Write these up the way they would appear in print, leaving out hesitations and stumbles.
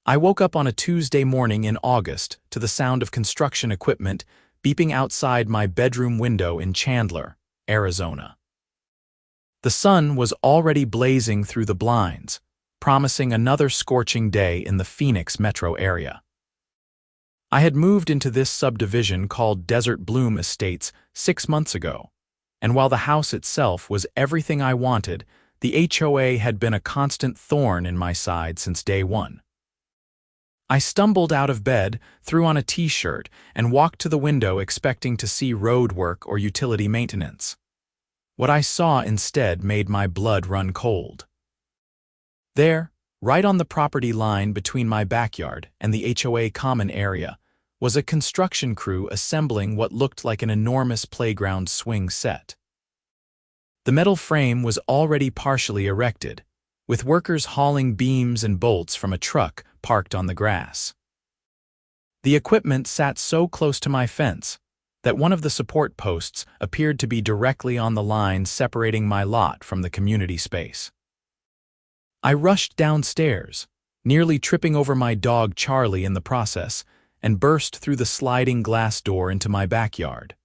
I woke up on a Tuesday morning in August to the sound of construction equipment beeping outside my bedroom window in Chandler, Arizona. The sun was already blazing through the blinds, promising another scorching day in the Phoenix metro area. I had moved into this subdivision called Desert Bloom Estates 6 months ago, and while the house itself was everything I wanted, the HOA had been a constant thorn in my side since day one. I stumbled out of bed, threw on a t-shirt, and walked to the window expecting to see road work or utility maintenance. What I saw instead made my blood run cold. There, right on the property line between my backyard and the HOA common area, was a construction crew assembling what looked like an enormous playground swing set. The metal frame was already partially erected, with workers hauling beams and bolts from a truck parked on the grass. The equipment sat so close to my fence that one of the support posts appeared to be directly on the line separating my lot from the community space. I rushed downstairs, nearly tripping over my dog Charlie in the process, and burst through the sliding glass door into my backyard.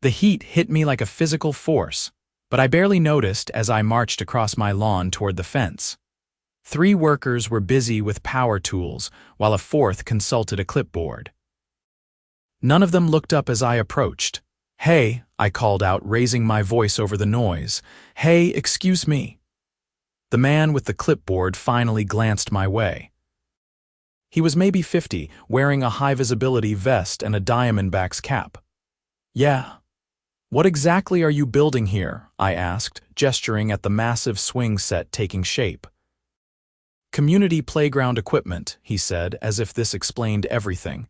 The heat hit me like a physical force, but I barely noticed as I marched across my lawn toward the fence. 3 workers were busy with power tools, while a 4th consulted a clipboard. None of them looked up as I approached. "Hey," I called out, raising my voice over the noise. "Hey, excuse me." The man with the clipboard finally glanced my way. He was maybe 50, wearing a high-visibility vest and a Diamondbacks cap. "Yeah. What exactly are you building here?" I asked, gesturing at the massive swing set taking shape. "Community playground equipment," he said, as if this explained everything.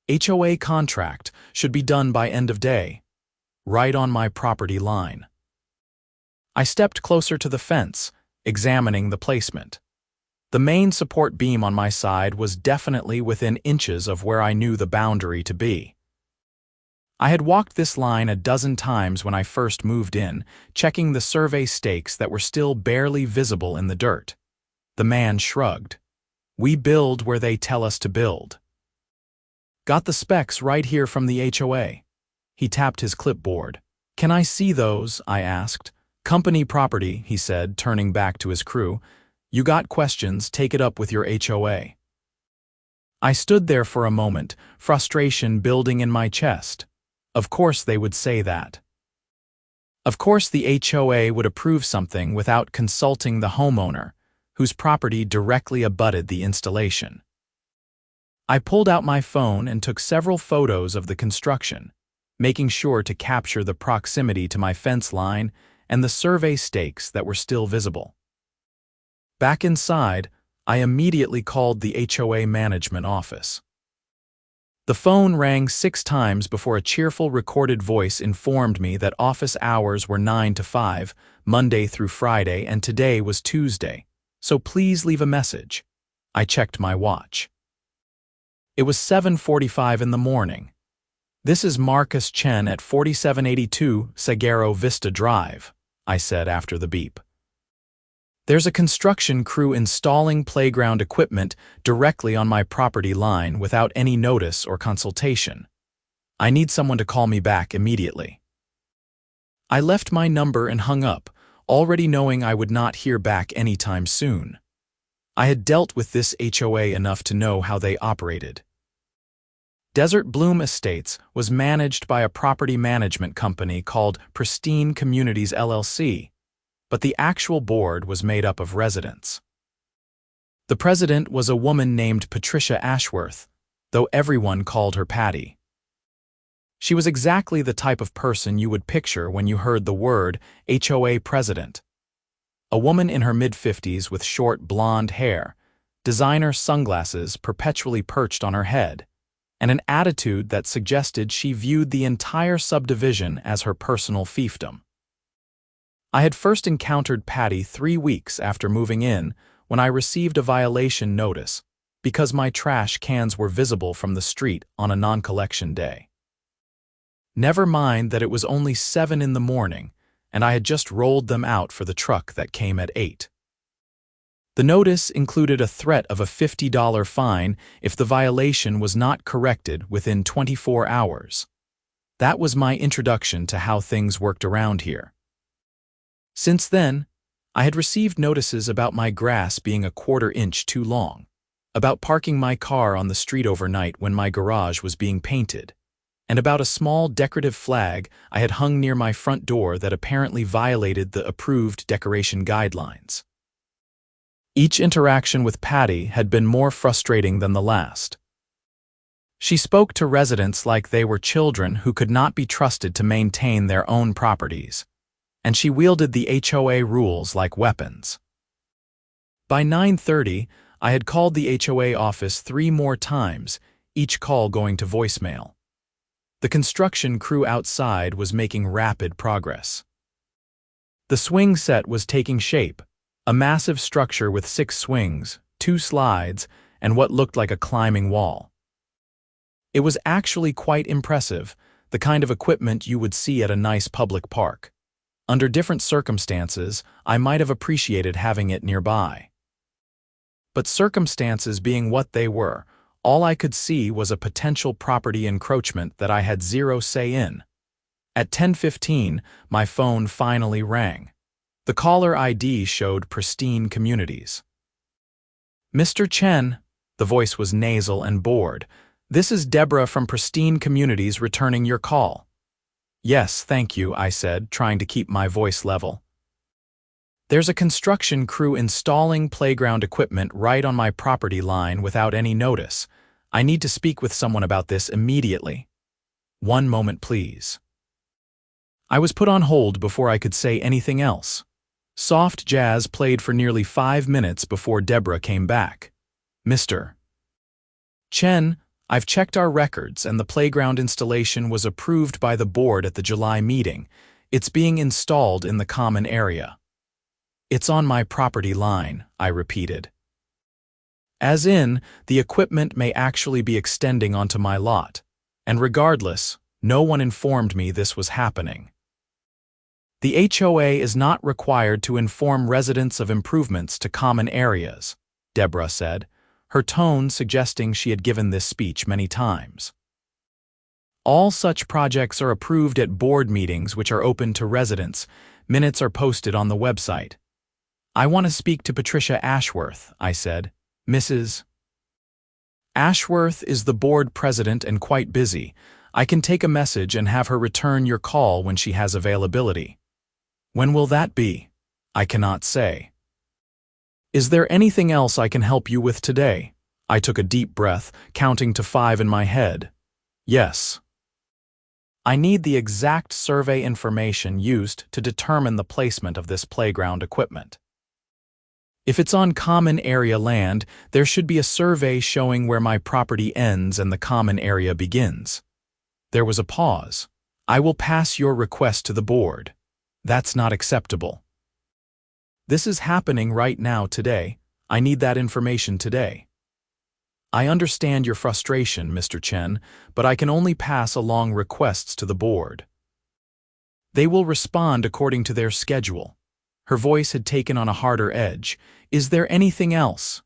"HOA contract, should be done by end of day. Right on my property line." I stepped closer to the fence, examining the placement. The main support beam on my side was definitely within inches of where I knew the boundary to be. I had walked this line a dozen times when I first moved in, checking the survey stakes that were still barely visible in the dirt. The man shrugged. "We build where they tell us to build." "Got the specs right here from the HOA." He tapped his clipboard. "Can I see those?" I asked. "Company property," he said, turning back to his crew. "You got questions, take it up with your HOA." I stood there for a moment, frustration building in my chest. Of course they would say that. Of course the HOA would approve something without consulting the homeowner, whose property directly abutted the installation. I pulled out my phone and took several photos of the construction, making sure to capture the proximity to my fence line and the survey stakes that were still visible. Back inside, I immediately called the HOA management office. The phone rang 6 times before a cheerful recorded voice informed me that office hours were 9 to 5, Monday through Friday, and today was Tuesday, so please leave a message. I checked my watch. It was 7:45 in the morning. "This is Marcus Chen at 4782 Sagaro Vista Drive," I said after the beep. "There's a construction crew installing playground equipment directly on my property line without any notice or consultation. I need someone to call me back immediately." I left my number and hung up, already knowing I would not hear back anytime soon. I had dealt with this HOA enough to know how they operated. Desert Bloom Estates was managed by a property management company called Pristine Communities LLC, but the actual board was made up of residents. The president was a woman named Patricia Ashworth, though everyone called her Patty. She was exactly the type of person you would picture when you heard the word HOA president. A woman in her mid-50s with short blonde hair, designer sunglasses perpetually perched on her head, and an attitude that suggested she viewed the entire subdivision as her personal fiefdom. I had first encountered Patty 3 weeks after moving in when I received a violation notice because my trash cans were visible from the street on a non-collection day. Never mind that it was only 7 in the morning and I had just rolled them out for the truck that came at 8. The notice included a threat of a $50 fine if the violation was not corrected within 24 hours. That was my introduction to how things worked around here. Since then, I had received notices about my grass being a quarter-inch too long, about parking my car on the street overnight when my garage was being painted, and about a small decorative flag I had hung near my front door that apparently violated the approved decoration guidelines. Each interaction with Patty had been more frustrating than the last. She spoke to residents like they were children who could not be trusted to maintain their own properties, and she wielded the HOA rules like weapons. By 9:30, I had called the HOA office 3 more times, each call going to voicemail. The construction crew outside was making rapid progress. The swing set was taking shape, a massive structure with 6 swings, 2 slides, and what looked like a climbing wall. It was actually quite impressive, the kind of equipment you would see at a nice public park. Under different circumstances, I might have appreciated having it nearby. But circumstances being what they were, all I could see was a potential property encroachment that I had zero say in. At 10:15, my phone finally rang. The caller ID showed Pristine Communities. "Mr. Chen," the voice was nasal and bored, "this is Deborah from Pristine Communities returning your call." "Yes, thank you," I said, trying to keep my voice level. "There's a construction crew installing playground equipment right on my property line without any notice. I need to speak with someone about this immediately." "One moment, please." I was put on hold before I could say anything else. Soft jazz played for nearly 5 minutes before Deborah came back. "Mr. Chen, I've checked our records and the playground installation was approved by the board at the July meeting. It's being installed in the common area." "It's on my property line," I repeated. As in, the equipment may actually be extending onto my lot, and regardless, no one informed me this was happening. "The HOA is not required to inform residents of improvements to common areas," Deborah said, her tone suggesting she had given this speech many times. "All such projects are approved at board meetings which are open to residents. Minutes are posted on the website." "I want to speak to Patricia Ashworth," I said. "Mrs. Ashworth is the board president and quite busy. I can take a message and have her return your call when she has availability." "When will that be?" "I cannot say." "Is there anything else I can help you with today?" I took a deep breath, counting to 5 in my head. "Yes. I need the exact survey information used to determine the placement of this playground equipment. If it's on common area land, there should be a survey showing where my property ends and the common area begins." There was a pause. "I will pass your request to the board." "That's not acceptable." "This is happening right now today. I need that information today." "I understand your frustration, Mr. Chen, but I can only pass along requests to the board. They will respond according to their schedule." Her voice had taken on a harder edge. "Is there anything else?"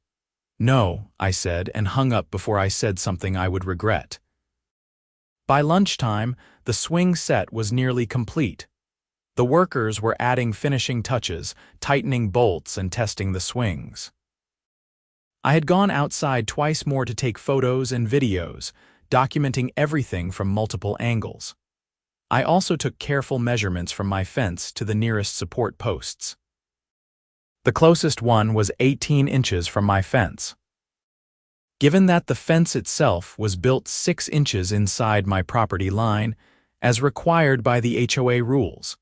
"No," I said, and hung up before I said something I would regret. By lunchtime, the swing set was nearly complete. The workers were adding finishing touches, tightening bolts and testing the swings. I had gone outside twice more to take photos and videos, documenting everything from multiple angles. I also took careful measurements from my fence to the nearest support posts. The closest one was 18 inches from my fence. Given that the fence itself was built 6 inches inside my property line, as required by the HOA rules,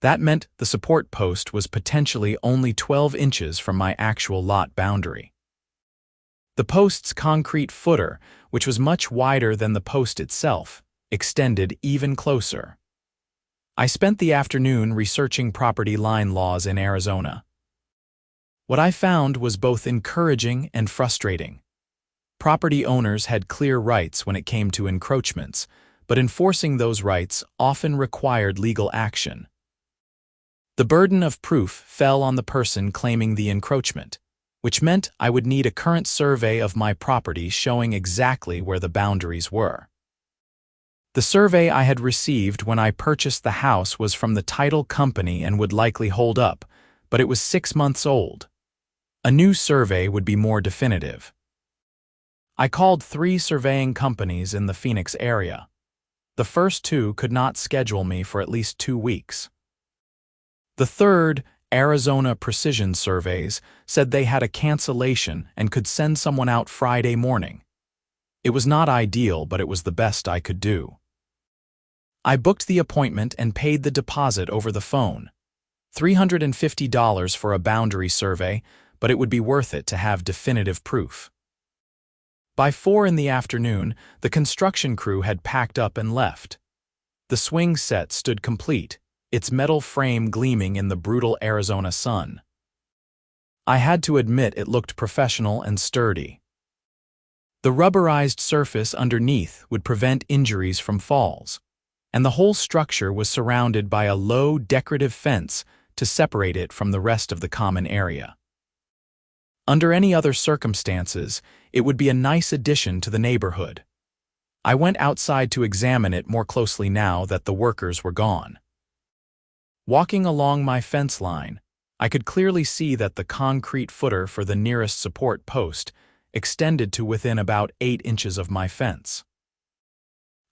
that meant the support post was potentially only 12 inches from my actual lot boundary. The post's concrete footer, which was much wider than the post itself, extended even closer. I spent the afternoon researching property line laws in Arizona. What I found was both encouraging and frustrating. Property owners had clear rights when it came to encroachments, but enforcing those rights often required legal action. The burden of proof fell on the person claiming the encroachment, which meant I would need a current survey of my property showing exactly where the boundaries were. The survey I had received when I purchased the house was from the title company and would likely hold up, but it was 6 months old. A new survey would be more definitive. I called 3 surveying companies in the Phoenix area. The first 2 could not schedule me for at least 2 weeks. The third, Arizona Precision Surveys, said they had a cancellation and could send someone out Friday morning. It was not ideal, but it was the best I could do. I booked the appointment and paid the deposit over the phone. $350 for a boundary survey, but it would be worth it to have definitive proof. By 4 in the afternoon, the construction crew had packed up and left. The swing set stood complete, its metal frame gleaming in the brutal Arizona sun. I had to admit it looked professional and sturdy. The rubberized surface underneath would prevent injuries from falls, and the whole structure was surrounded by a low decorative fence to separate it from the rest of the common area. Under any other circumstances, it would be a nice addition to the neighborhood. I went outside to examine it more closely now that the workers were gone. Walking along my fence line, I could clearly see that the concrete footer for the nearest support post extended to within about 8 inches of my fence.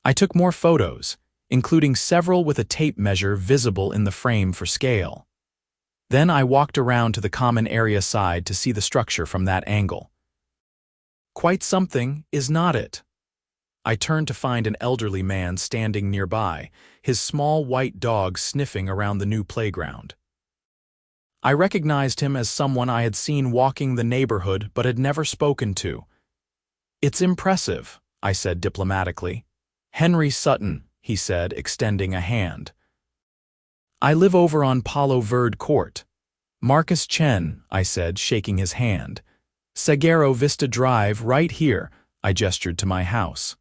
I took more photos, including several with a tape measure visible in the frame for scale. Then I walked around to the common area side to see the structure from that angle. Quite something, is not it? I turned to find an elderly man standing nearby, his small white dog sniffing around the new playground. I recognized him as someone I had seen walking the neighborhood but had never spoken to. "It's impressive," I said diplomatically. "Henry Sutton," he said, extending a hand. "I live over on Palo Verde Court." "Marcus Chen," I said, shaking his hand. "Sagaro Vista Drive, right here," I gestured to my house.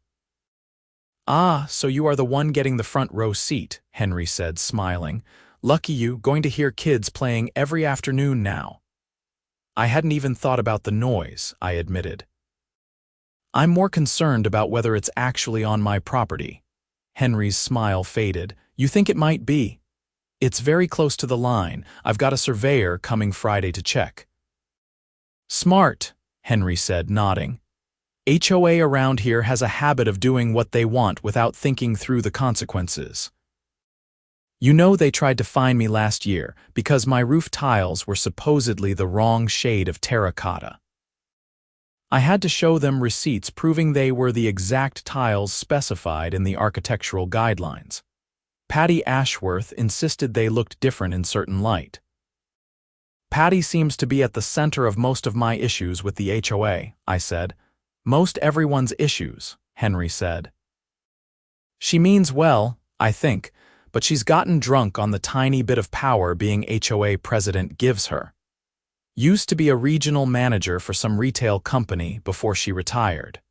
"Ah, so you are the one getting the front row seat," Henry said, smiling. "Lucky you, going to hear kids playing every afternoon now." "I hadn't even thought about the noise," I admitted. "I'm more concerned about whether it's actually on my property." Henry's smile faded. "You think it might be? It's very close to the line. I've got a surveyor coming Friday to check." "Smart," Henry said, nodding. "HOA around here has a habit of doing what they want without thinking through the consequences. You know, they tried to fine me last year because my roof tiles were supposedly the wrong shade of terracotta. I had to show them receipts proving they were the exact tiles specified in the architectural guidelines. Patty Ashworth insisted they looked different in certain light. Patty seems to be at the center of most of my issues with the HOA, I said. "Most everyone's issues," Henry said. "She means well, I think, but she's gotten drunk on the tiny bit of power being HOA president gives her. Used to be a regional manager for some retail company before she retired.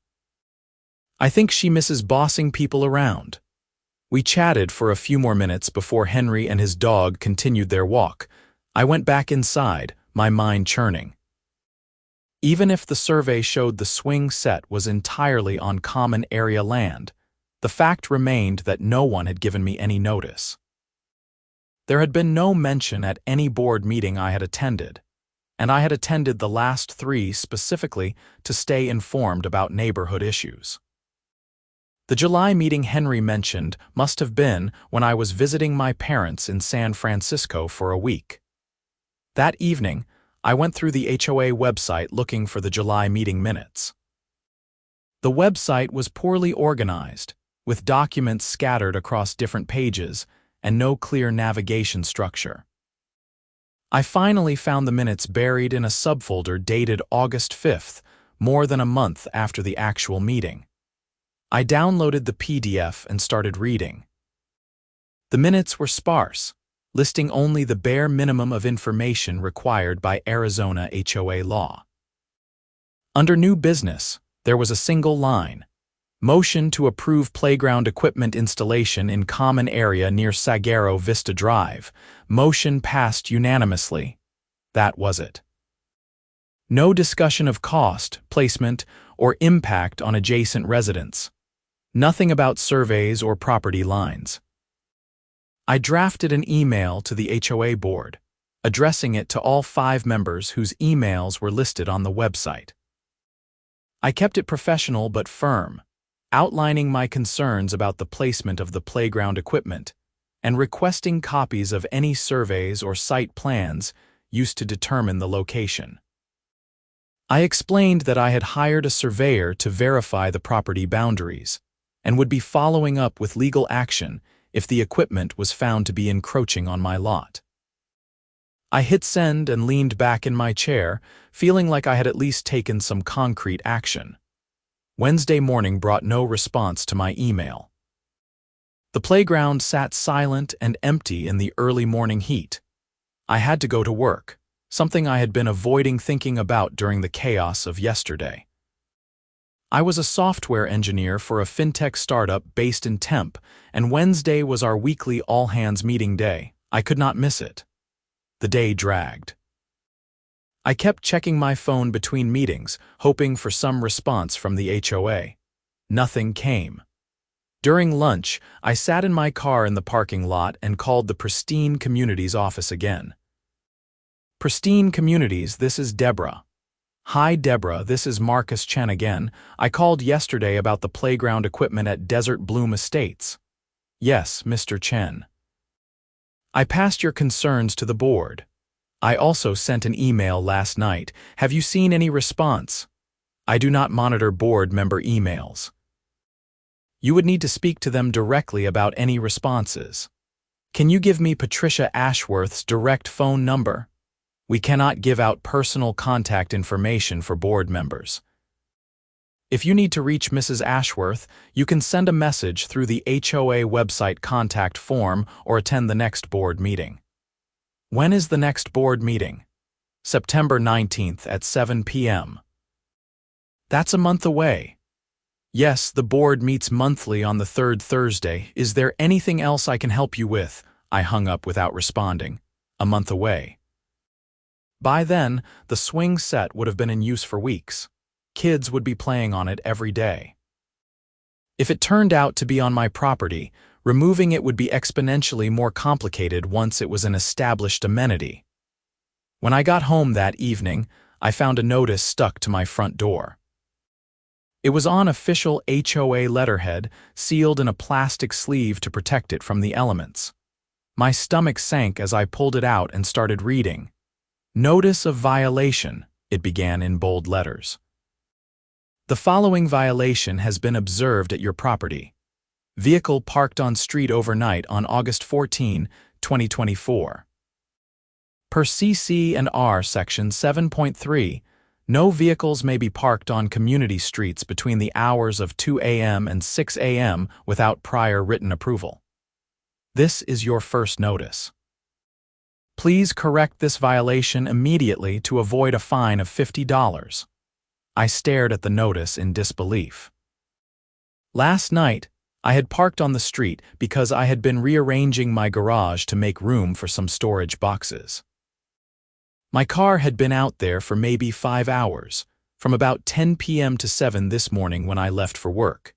I think she misses bossing people around." We chatted for a few more minutes before Henry and his dog continued their walk. I went back inside, my mind churning. Even if the survey showed the swing set was entirely on common area land, the fact remained that no one had given me any notice. There had been no mention at any board meeting I had attended, and I had attended the last 3 specifically to stay informed about neighborhood issues. The July meeting Henry mentioned must have been when I was visiting my parents in San Francisco for a week. That evening, I went through the HOA website looking for the July meeting minutes. The website was poorly organized, with documents scattered across different pages and no clear navigation structure. I finally found the minutes buried in a subfolder dated August 5th, more than a month after the actual meeting. I downloaded the PDF and started reading. The minutes were sparse, listing only the bare minimum of information required by Arizona HOA law. Under new business, there was a single line: "Motion to approve playground equipment installation in common area near Sagaro Vista Drive. Motion passed unanimously." That was it. No discussion of cost, placement, or impact on adjacent residents. Nothing about surveys or property lines. I drafted an email to the HOA board, addressing it to all 5 members whose emails were listed on the website. I kept it professional but firm, outlining my concerns about the placement of the playground equipment and requesting copies of any surveys or site plans used to determine the location. I explained that I had hired a surveyor to verify the property boundaries and would be following up with legal action if the equipment was found to be encroaching on my lot. I hit send and leaned back in my chair, feeling like I had at least taken some concrete action. Wednesday morning brought no response to my email. The playground sat silent and empty in the early morning heat. I had to go to work, something I had been avoiding thinking about during the chaos of yesterday. I was a software engineer for a fintech startup based in Tempe, and Wednesday was our weekly all-hands meeting day. I could not miss it. The day dragged. I kept checking my phone between meetings, hoping for some response from the HOA. Nothing came. During lunch, I sat in my car in the parking lot and called the Pristine Communities office again. Pristine Communities, this is Deborah. Hi Deborah, this is Marcus Chen again. I called yesterday about the playground equipment at Desert Bloom Estates. Yes, Mr. Chen. I passed your concerns to the board. I also sent an email last night. Have you seen any response? I do not monitor board member emails. You would need to speak to them directly about any responses. Can you give me Patricia Ashworth's direct phone number? We cannot give out personal contact information for board members. If you need to reach Mrs. Ashworth, you can send a message through the HOA website contact form or attend the next board meeting. When is the next board meeting? September 19th at 7 p.m. That's a month away. Yes, the board meets monthly on the 3rd Thursday. Is there anything else I can help you with? I hung up without responding. A month away. By then, the swing set would have been in use for weeks. Kids would be playing on it every day. If it turned out to be on my property, removing it would be exponentially more complicated once it was an established amenity. When I got home that evening, I found a notice stuck to my front door. It was on official HOA letterhead, sealed in a plastic sleeve to protect it from the elements. My stomach sank as I pulled it out and started reading. Notice of violation, it began in bold letters. The following violation has been observed at your property. Vehicle parked on street overnight on August 14, 2024. Per CC&R Section 7.3, no vehicles may be parked on community streets between the hours of 2 a.m. and 6 a.m. without prior written approval. This is your first notice. Please correct this violation immediately to avoid a fine of $50. I stared at the notice in disbelief. Last night, I had parked on the street because I had been rearranging my garage to make room for some storage boxes. My car had been out there for maybe 5 hours, from about 10 p.m. to 7 this morning when I left for work.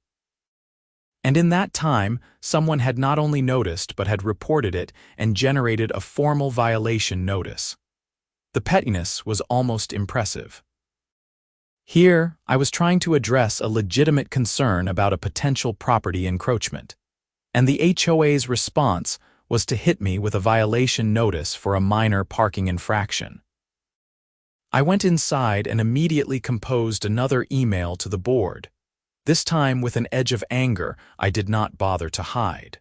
And in that time, someone had not only noticed but had reported it and generated a formal violation notice. The pettiness was almost impressive. Here, I was trying to address a legitimate concern about a potential property encroachment, and the HOA's response was to hit me with a violation notice for a minor parking infraction. I went inside and immediately composed another email to the board, this time with an edge of anger I did not bother to hide.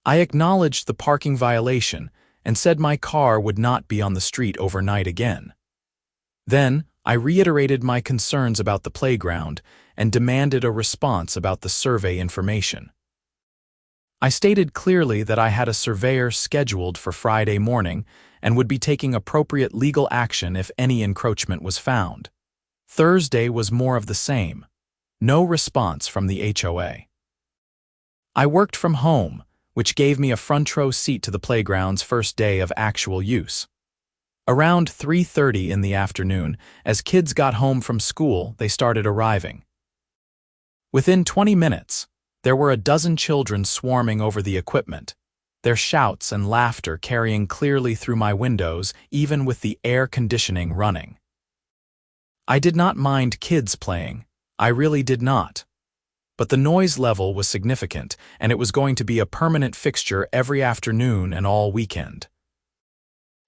I acknowledged the parking violation and said my car would not be on the street overnight again. Then, I reiterated my concerns about the playground and demanded a response about the survey information. I stated clearly that I had a surveyor scheduled for Friday morning and would be taking appropriate legal action if any encroachment was found. Thursday was more of the same. No response from the HOA. I worked from home, which gave me a front row seat to the playground's first day of actual use. Around 3:30 in the afternoon, as kids got home from school, they started arriving. Within 20 minutes, there were a dozen children swarming over the equipment, their shouts and laughter carrying clearly through my windows even with the air conditioning running. I did not mind kids playing, I really did not. But the noise level was significant, and it was going to be a permanent fixture every afternoon and all weekend.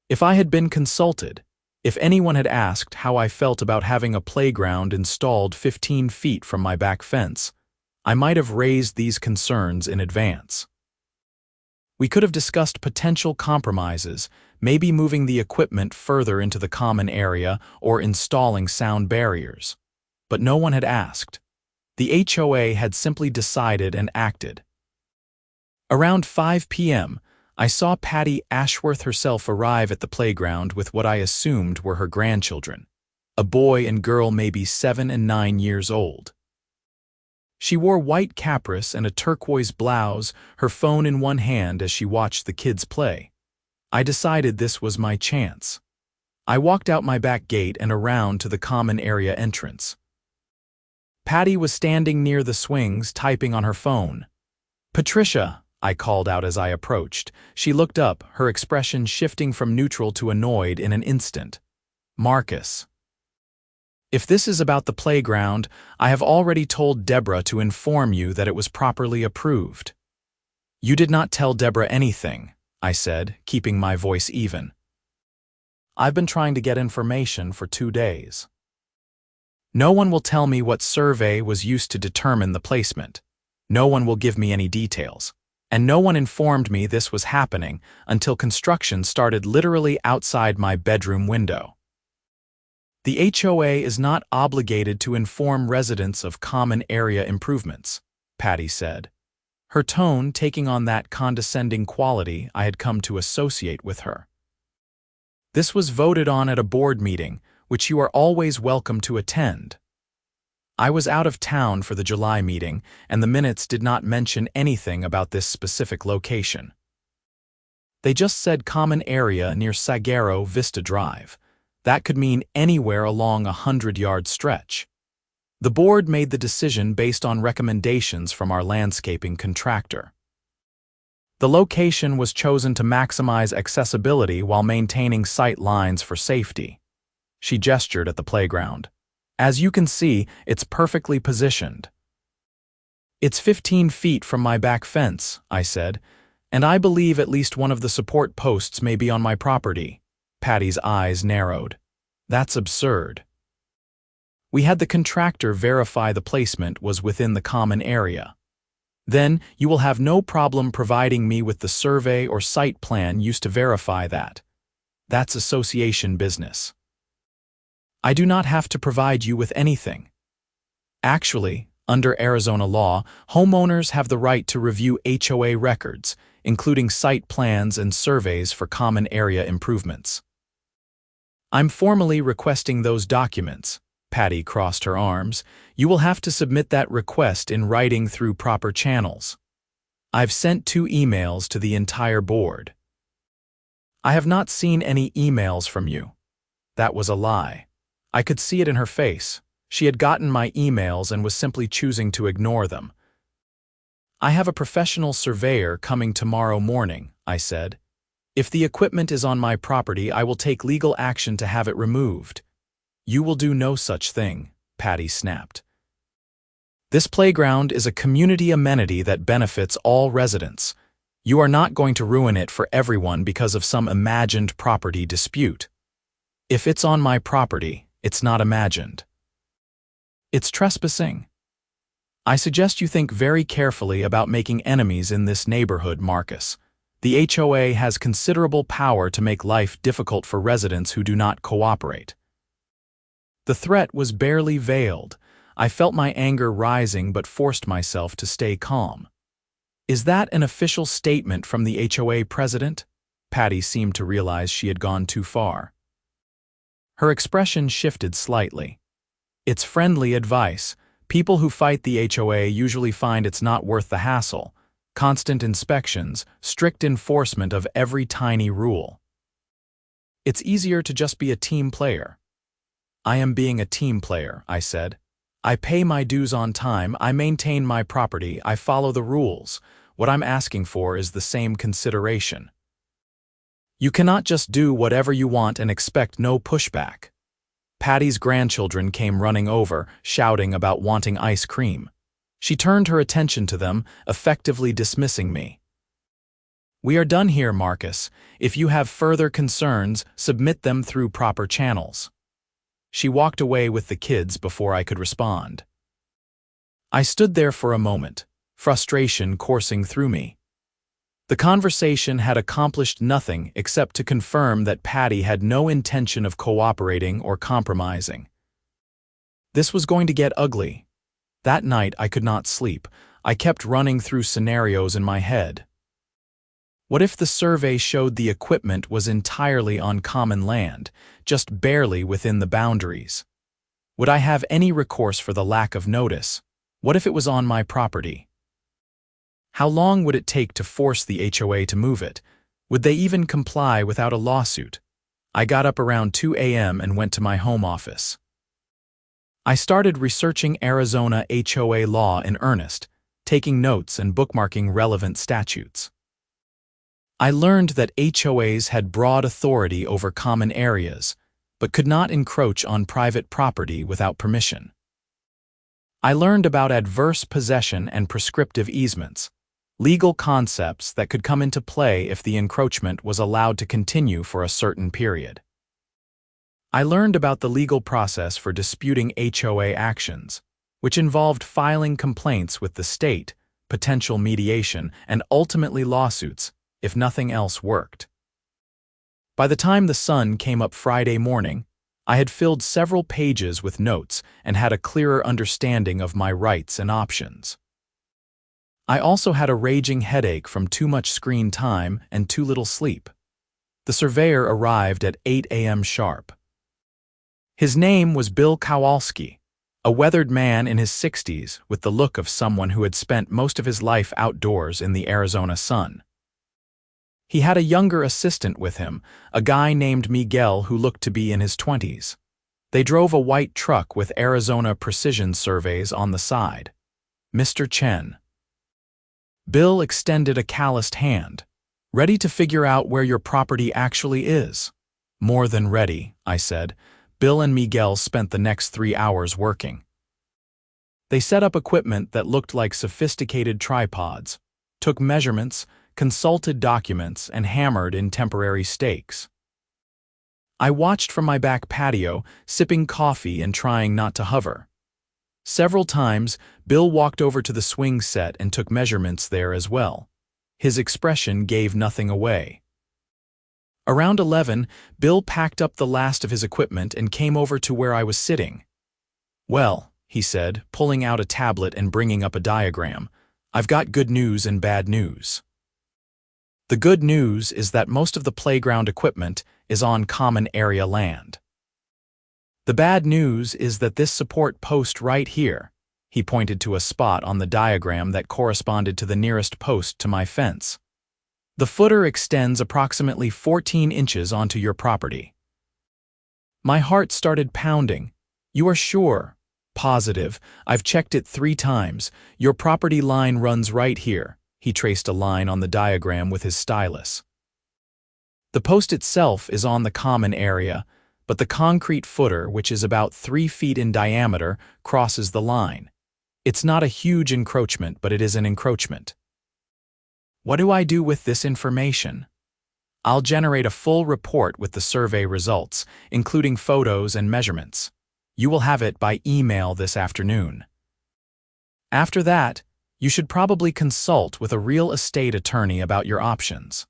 If I had been consulted, if anyone had asked how I felt about having a playground installed 15 feet from my back fence, I might have raised these concerns in advance. We could have discussed potential compromises, maybe moving the equipment further into the common area or installing sound barriers. But no one had asked. The HOA had simply decided and acted. Around 5 p.m., I saw Patty Ashworth herself arrive at the playground with what I assumed were her grandchildren, a boy and girl maybe 7 and 9 years old. She wore white capris and a turquoise blouse, her phone in one hand as she watched the kids play. I decided this was my chance. I walked out my back gate and around to the common area entrance. Patty was standing near the swings, typing on her phone. "Patricia," I called out as I approached. She looked up, her expression shifting from neutral to annoyed in an instant. "Marcus. If this is about the playground, I have already told Deborah to inform you that it was properly approved." "You did not tell Deborah anything," I said, keeping my voice even. "I've been trying to get information for 2 days. No one will tell me what survey was used to determine the placement. No one will give me any details. And no one informed me this was happening until construction started literally outside my bedroom window. The HOA is not obligated to inform residents of common area improvements," Patty said, her tone taking on that condescending quality I had come to associate with her. "This was voted on at a board meeting, which you are always welcome to attend." I was out of town for the July meeting, and the minutes did not mention anything about this specific location. They just said common area near Sagaro Vista Drive. That could mean anywhere along a 100-yard stretch. The board made the decision based on recommendations from our landscaping contractor. The location was chosen to maximize accessibility while maintaining sight lines for safety. She gestured at the playground. "As you can see, it's perfectly positioned." "It's 15 feet from my back fence," I said, "and I believe at least one of the support posts may be on my property." Patty's eyes narrowed. "That's absurd." "We had the contractor verify the placement was within the common area. Then you will have no problem providing me with the survey or site plan used to verify that. That's association business. I do not have to provide you with anything. Actually, under Arizona law, homeowners have the right to review HOA records, including site plans and surveys for common area improvements. I'm formally requesting those documents." Patty crossed her arms. "You will have to submit that request in writing through proper channels. I've sent 2 emails to the entire board." "I have not seen any emails from you." That was a lie. I could see it in her face. She had gotten my emails and was simply choosing to ignore them. "I have a professional surveyor coming tomorrow morning," I said. "If the equipment is on my property, I will take legal action to have it removed." "You will do no such thing," Patty snapped. "This playground is a community amenity that benefits all residents. You are not going to ruin it for everyone because of some imagined property dispute. If it's on my property, it's not imagined. It's trespassing. I suggest you think very carefully about making enemies in this neighborhood, Marcus. The HOA has considerable power to make life difficult for residents who do not cooperate." The threat was barely veiled. I felt my anger rising but forced myself to stay calm. "Is that an official statement from the HOA president?" Patty seemed to realize she had gone too far. Her expression shifted slightly. "It's friendly advice. People who fight the HOA usually find it's not worth the hassle. Constant inspections, strict enforcement of every tiny rule." It's easier to just be a team player. I am being a team player, I said. I pay my dues on time, I maintain my property, I follow the rules. What I'm asking for is the same consideration. You cannot just do whatever you want and expect no pushback. Patty's grandchildren came running over, shouting about wanting ice cream. She turned her attention to them, effectively dismissing me. We are done here, Marcus. If you have further concerns, submit them through proper channels. She walked away with the kids before I could respond. I stood there for a moment, frustration coursing through me. The conversation had accomplished nothing except to confirm that Patty had no intention of cooperating or compromising. This was going to get ugly. That night I could not sleep. I kept running through scenarios in my head. What if the survey showed the equipment was entirely on common land, just barely within the boundaries? Would I have any recourse for the lack of notice? What if it was on my property? How long would it take to force the HOA to move it? Would they even comply without a lawsuit? I got up around 2 a.m. and went to my home office. I started researching Arizona HOA law in earnest, taking notes and bookmarking relevant statutes. I learned that HOAs had broad authority over common areas, but could not encroach on private property without permission. I learned about adverse possession and prescriptive easements, legal concepts that could come into play if the encroachment was allowed to continue for a certain period. I learned about the legal process for disputing HOA actions, which involved filing complaints with the state, potential mediation, and ultimately lawsuits, if nothing else worked. By the time the sun came up Friday morning, I had filled several pages with notes and had a clearer understanding of my rights and options. I also had a raging headache from too much screen time and too little sleep. The surveyor arrived at 8 a.m. sharp. His name was Bill Kowalski, a weathered man in his 60s with the look of someone who had spent most of his life outdoors in the Arizona sun. He had a younger assistant with him, a guy named Miguel who looked to be in his 20s. They drove a white truck with Arizona Precision Surveys on the side. Mr. Chen. Bill extended a calloused hand. Ready to figure out where your property actually is? More than ready, I said. Bill and Miguel spent the next 3 hours working. They set up equipment that looked like sophisticated tripods, took measurements, consulted documents, and hammered in temporary stakes. I watched from my back patio, sipping coffee and trying not to hover. Several times, Bill walked over to the swing set and took measurements there as well. His expression gave nothing away. Around 11, Bill packed up the last of his equipment and came over to where I was sitting. "Well," he said, pulling out a tablet and bringing up a diagram, "I've got good news and bad news. The good news is that most of the playground equipment is on common area land. The bad news is that this support post right here," he pointed to a spot on the diagram that corresponded to the nearest post to my fence. "The footer extends approximately 14 inches onto your property." My heart started pounding. "You are sure?" "Positive. I've checked it 3 times. Your property line runs right here." He traced a line on the diagram with his stylus. "The post itself is on the common area, but the concrete footer, which is about 3 feet in diameter, crosses the line. It's not a huge encroachment, but it is an encroachment." "What do I do with this information?" "I'll generate a full report with the survey results, including photos and measurements. You will have it by email this afternoon. After that, you should probably consult with a real estate attorney about your options.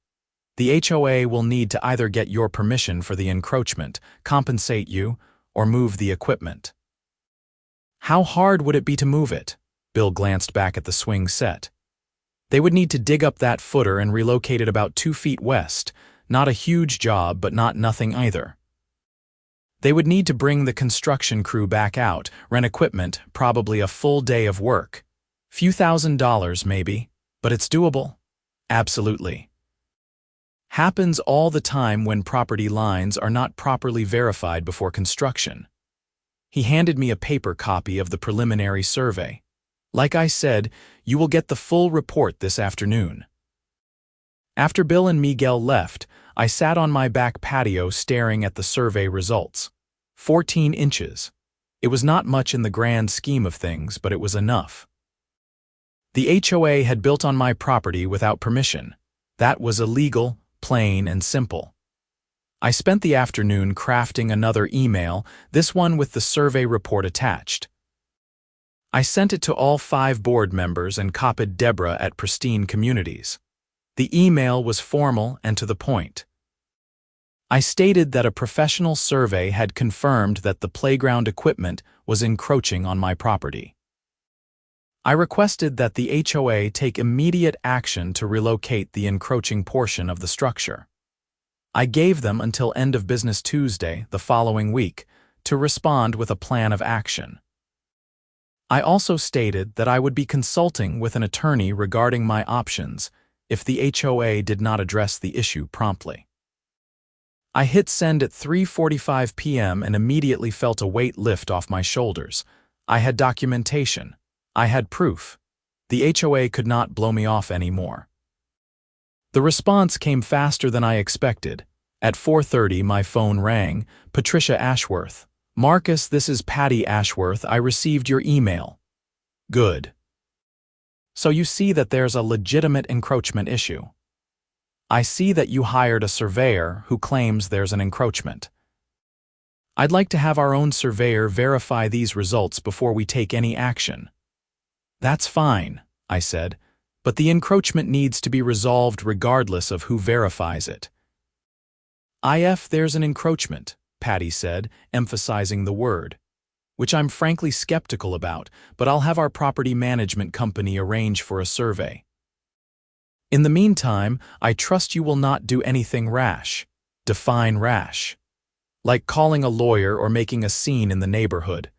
The HOA will need to either get your permission for the encroachment, compensate you, or move the equipment." "How hard would it be to move it?" Bill glanced back at the swing set. "They would need to dig up that footer and relocate it about 2 feet west. Not a huge job, but not nothing either. They would need to bring the construction crew back out, rent equipment, probably a full day of work. Few $1,000s maybe, but it's doable." "Absolutely." Happens all the time when property lines are not properly verified before construction. He handed me a paper copy of the preliminary survey. Like I said, you will get the full report this afternoon. After Bill and Miguel left, I sat on my back patio staring at the survey results. 14 inches. It was not much in the grand scheme of things, but it was enough. The HOA had built on my property without permission. That was illegal, plain and simple. I spent the afternoon crafting another email, this one with the survey report attached. I sent it to all 5 board members and copied Deborah at Pristine Communities. The email was formal and to the point. I stated that a professional survey had confirmed that the playground equipment was encroaching on my property. I requested that the HOA take immediate action to relocate the encroaching portion of the structure. I gave them until end of business Tuesday, the following week, to respond with a plan of action. I also stated that I would be consulting with an attorney regarding my options if the HOA did not address the issue promptly. I hit send at 3:45 p.m. and immediately felt a weight lift off my shoulders. I had documentation. I had proof. The HOA could not blow me off anymore. The response came faster than I expected. At 4:30 my phone rang. Patricia Ashworth. Marcus, this is Patty Ashworth. I received your email. Good. So you see that there's a legitimate encroachment issue. I see that you hired a surveyor who claims there's an encroachment. I'd like to have our own surveyor verify these results before we take any action. That's fine, I said, but the encroachment needs to be resolved regardless of who verifies it. If there's an encroachment, Patty said, emphasizing the word, which I'm frankly skeptical about, but I'll have our property management company arrange for a survey. In the meantime, I trust you will not do anything rash. Define rash. Like calling a lawyer or making a scene in the neighborhood.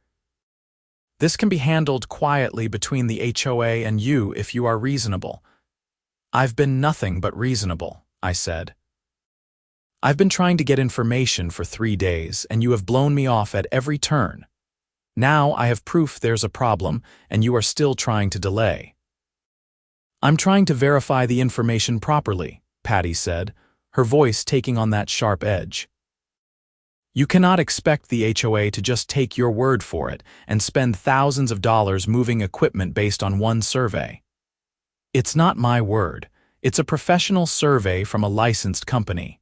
This can be handled quietly between the HOA and you if you are reasonable. I've been nothing but reasonable, I said. I've been trying to get information for 3 days, and you have blown me off at every turn. Now I have proof there's a problem, and you are still trying to delay. I'm trying to verify the information properly, Patty said, her voice taking on that sharp edge. You cannot expect the HOA to just take your word for it and spend thousands of dollars moving equipment based on one survey. It's not my word. It's a professional survey from a licensed company.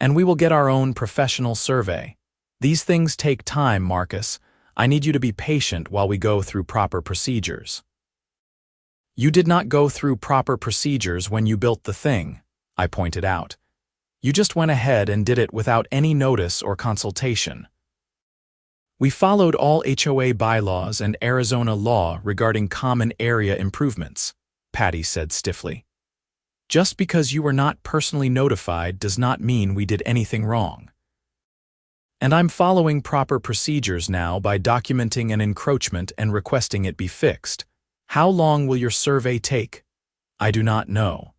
And we will get our own professional survey. These things take time, Marcus. I need you to be patient while we go through proper procedures. You did not go through proper procedures when you built the thing, I pointed out. You just went ahead and did it without any notice or consultation. We followed all HOA bylaws and Arizona law regarding common area improvements, Patty said stiffly. Just because you were not personally notified does not mean we did anything wrong. And I'm following proper procedures now by documenting an encroachment and requesting it be fixed. How long will your survey take? I do not know.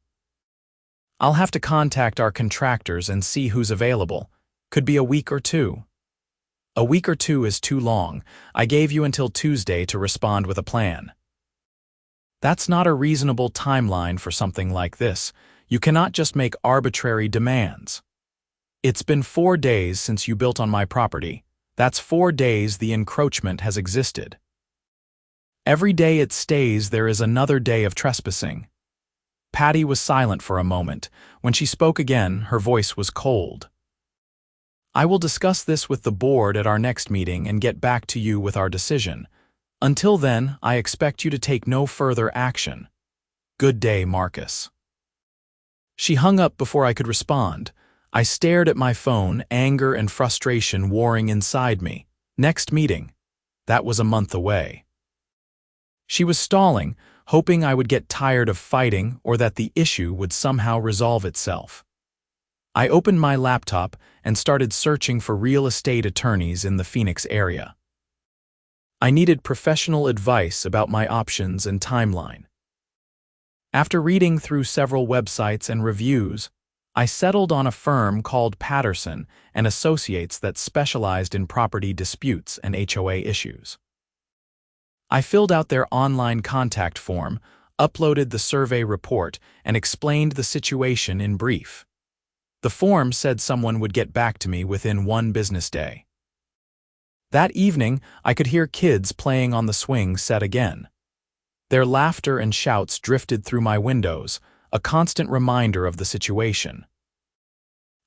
I'll have to contact our contractors and see who's available. Could be a week or 2. A week or 2 is too long. I gave you until Tuesday to respond with a plan. That's not a reasonable timeline for something like this. You cannot just make arbitrary demands. It's been 4 days since you built on my property. That's 4 days the encroachment has existed. Every day it stays, there is another day of trespassing. Patty was silent for a moment. When she spoke again, her voice was cold. I will discuss this with the board at our next meeting and get back to you with our decision. Until then, I expect you to take no further action. Good day, Marcus. She hung up before I could respond. I stared at my phone, anger and frustration warring inside me. Next meeting. That was a month away. She was stalling, hoping I would get tired of fighting or that the issue would somehow resolve itself. I opened my laptop and started searching for real estate attorneys in the Phoenix area. I needed professional advice about my options and timeline. After reading through several websites and reviews, I settled on a firm called Patterson and Associates that specialized in property disputes and HOA issues. I filled out their online contact form, uploaded the survey report, and explained the situation in brief. The form said someone would get back to me within 1 business day. That evening, I could hear kids playing on the swing set again. Their laughter and shouts drifted through my windows, a constant reminder of the situation.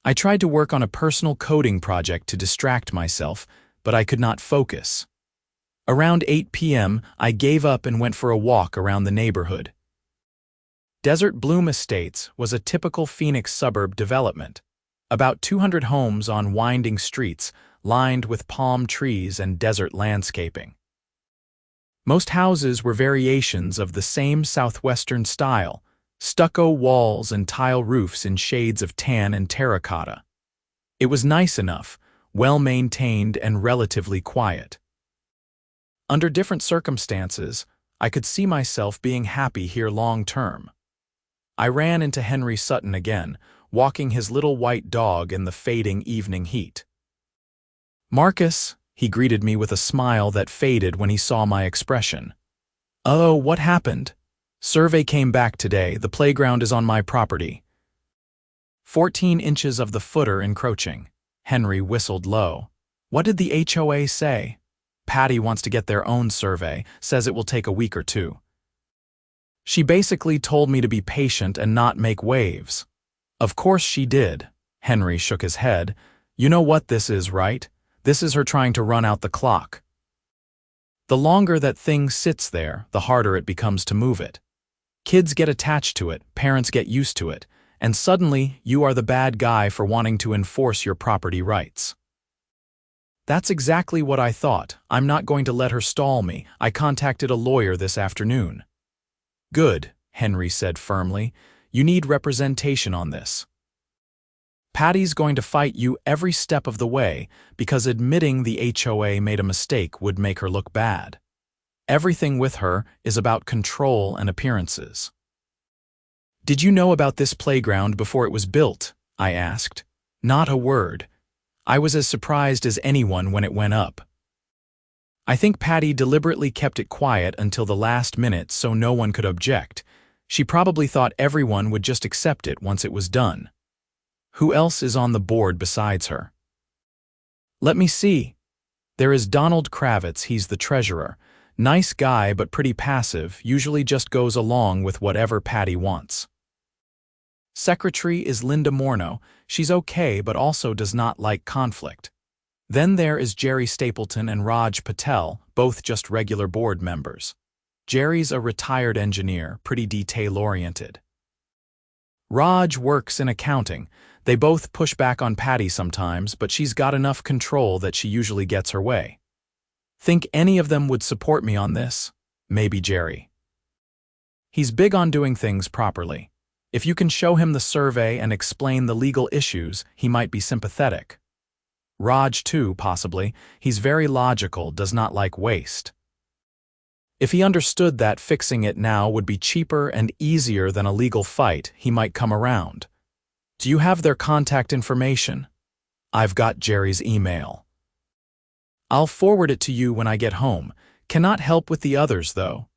I tried to work on a personal coding project to distract myself, but I could not focus. Around 8 p.m., I gave up and went for a walk around the neighborhood. Desert Bloom Estates was a typical Phoenix suburb development. About 200 homes on winding streets, lined with palm trees and desert landscaping. Most houses were variations of the same southwestern style, stucco walls and tile roofs in shades of tan and terracotta. It was nice enough, well-maintained and relatively quiet. Under different circumstances, I could see myself being happy here long-term. I ran into Henry Sutton again, walking his little white dog in the fading evening heat. "Marcus," he greeted me with a smile that faded when he saw my expression. "Oh, what happened?" "Survey came back today. The playground is on my property." 14 inches of the footer encroaching. Henry whistled low. "What did the HOA say?" "Patty wants to get their own survey, says it will take a week or 2. She basically told me to be patient and not make waves." "Of course she did." Henry shook his head. "You know what this is, right? This is her trying to run out the clock. The longer that thing sits there, the harder it becomes to move it. Kids get attached to it, parents get used to it, and suddenly you are the bad guy for wanting to enforce your property rights." "That's exactly what I thought. I'm not going to let her stall me. I contacted a lawyer this afternoon." "Good," Henry said firmly. "You need representation on this. Patty's going to fight you every step of the way because admitting the HOA made a mistake would make her look bad. Everything with her is about control and appearances." "Did you know about this playground before it was built?" I asked. "Not a word. I was as surprised as anyone when it went up. I think Patty deliberately kept it quiet until the last minute so no one could object. She probably thought everyone would just accept it once it was done." "Who else is on the board besides her?" "Let me see. There is Donald Kravitz, he's the treasurer. Nice guy but pretty passive, usually just goes along with whatever Patty wants. Secretary is Linda Morneau. She's okay but also does not like conflict. Then there is Jerry Stapleton and Raj Patel, both just regular board members. Jerry's a retired engineer, pretty detail-oriented. Raj works in accounting. They both push back on Patty sometimes, but she's got enough control that she usually gets her way. Think any of them would support me on this? Maybe Jerry. He's big on doing things properly. If you can show him the survey and explain the legal issues, he might be sympathetic. Raj too, possibly. He's very logical, does not like waste. If he understood that fixing it now would be cheaper and easier than a legal fight, he might come around. Do you have their contact information? I've got Jerry's email. I'll forward it to you when I get home. Cannot help with the others, though.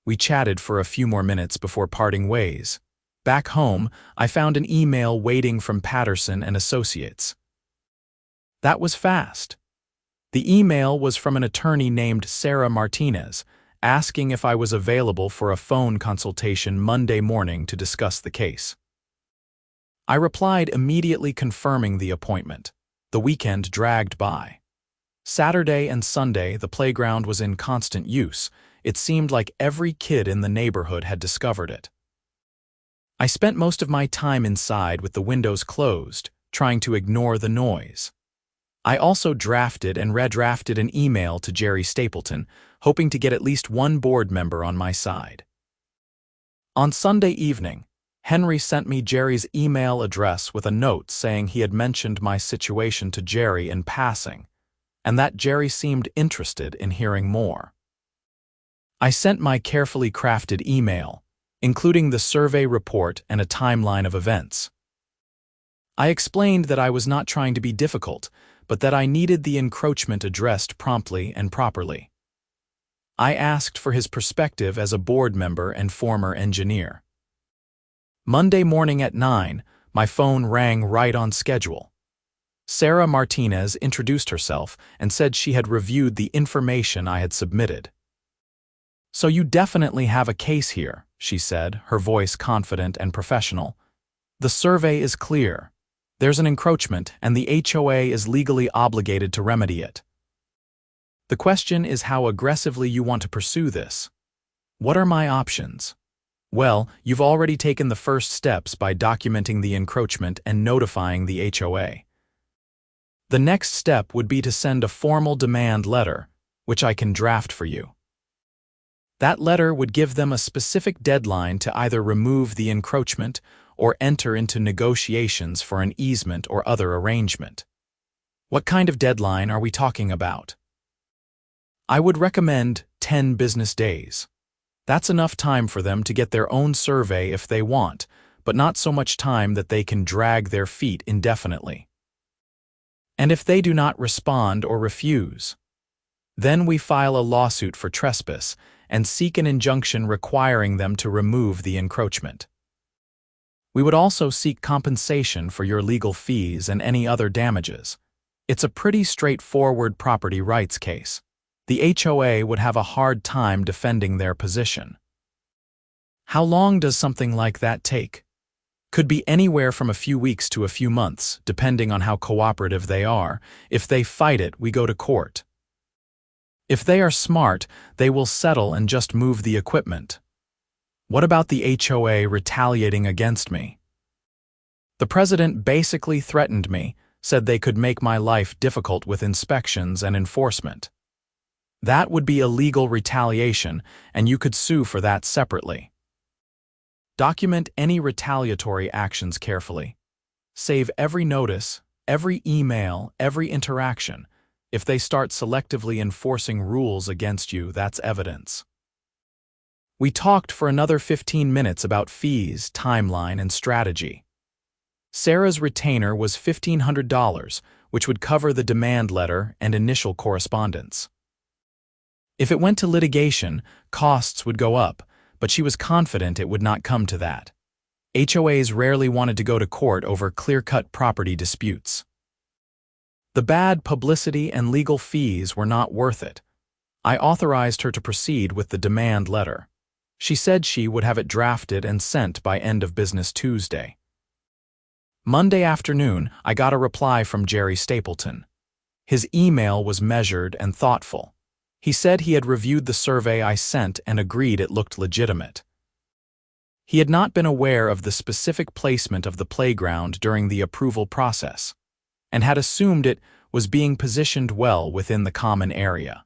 We chatted for a few more minutes before parting ways. Back home, I found an email waiting from Patterson and Associates. That was fast. The email was from an attorney named Sarah Martinez, asking if I was available for a phone consultation Monday morning to discuss the case. I replied immediately confirming the appointment. The weekend dragged by. Saturday and Sunday, the playground was in constant use. It seemed like every kid in the neighborhood had discovered it. I spent most of my time inside with the windows closed, trying to ignore the noise. I also drafted and redrafted an email to Jerry Stapleton, hoping to get at least one board member on my side. On Sunday evening, Henry sent me Jerry's email address with a note saying he had mentioned my situation to Jerry in passing, and that Jerry seemed interested in hearing more. I sent my carefully crafted email, including the survey report and a timeline of events. I explained that I was not trying to be difficult, but that I needed the encroachment addressed promptly and properly. I asked for his perspective as a board member and former engineer. Monday morning at 9, my phone rang right on schedule. Sarah Martinez introduced herself and said she had reviewed the information I had submitted. "So you definitely have a case here," she said, her voice confident and professional. "The survey is clear. There's an encroachment, and the HOA is legally obligated to remedy it. The question is how aggressively you want to pursue this. What are my options? Well, you've already taken the first steps by documenting the encroachment and notifying the HOA. The next step would be to send a formal demand letter, which I can draft for you. That letter would give them a specific deadline to either remove the encroachment or enter into negotiations for an easement or other arrangement. What kind of deadline are we talking about? I would recommend 10 business days. That's enough time for them to get their own survey if they want, but not so much time that they can drag their feet indefinitely. And if they do not respond or refuse, then we file a lawsuit for trespass and seek an injunction requiring them to remove the encroachment. We would also seek compensation for your legal fees and any other damages. It's a pretty straightforward property rights case. The HOA would have a hard time defending their position. How long does something like that take? Could be anywhere from a few weeks to a few months, depending on how cooperative they are. If they fight it, we go to court. If they are smart, they will settle and just move the equipment. What about the HOA retaliating against me? The president basically threatened me, said they could make my life difficult with inspections and enforcement. That would be illegal retaliation, and you could sue for that separately. Document any retaliatory actions carefully. Save every notice, every email, every interaction. If they start selectively enforcing rules against you, that's evidence. We talked for another 15 minutes about fees, timeline, and strategy. Sarah's retainer was $1,500, which would cover the demand letter and initial correspondence. If it went to litigation, costs would go up, but she was confident it would not come to that. HOAs rarely wanted to go to court over clear-cut property disputes. The bad publicity and legal fees were not worth it. I authorized her to proceed with the demand letter. She said she would have it drafted and sent by end of business Tuesday. Monday afternoon, I got a reply from Jerry Stapleton. His email was measured and thoughtful. He said he had reviewed the survey I sent and agreed it looked legitimate. He had not been aware of the specific placement of the playground during the approval process, and had assumed it was being positioned well within the common area.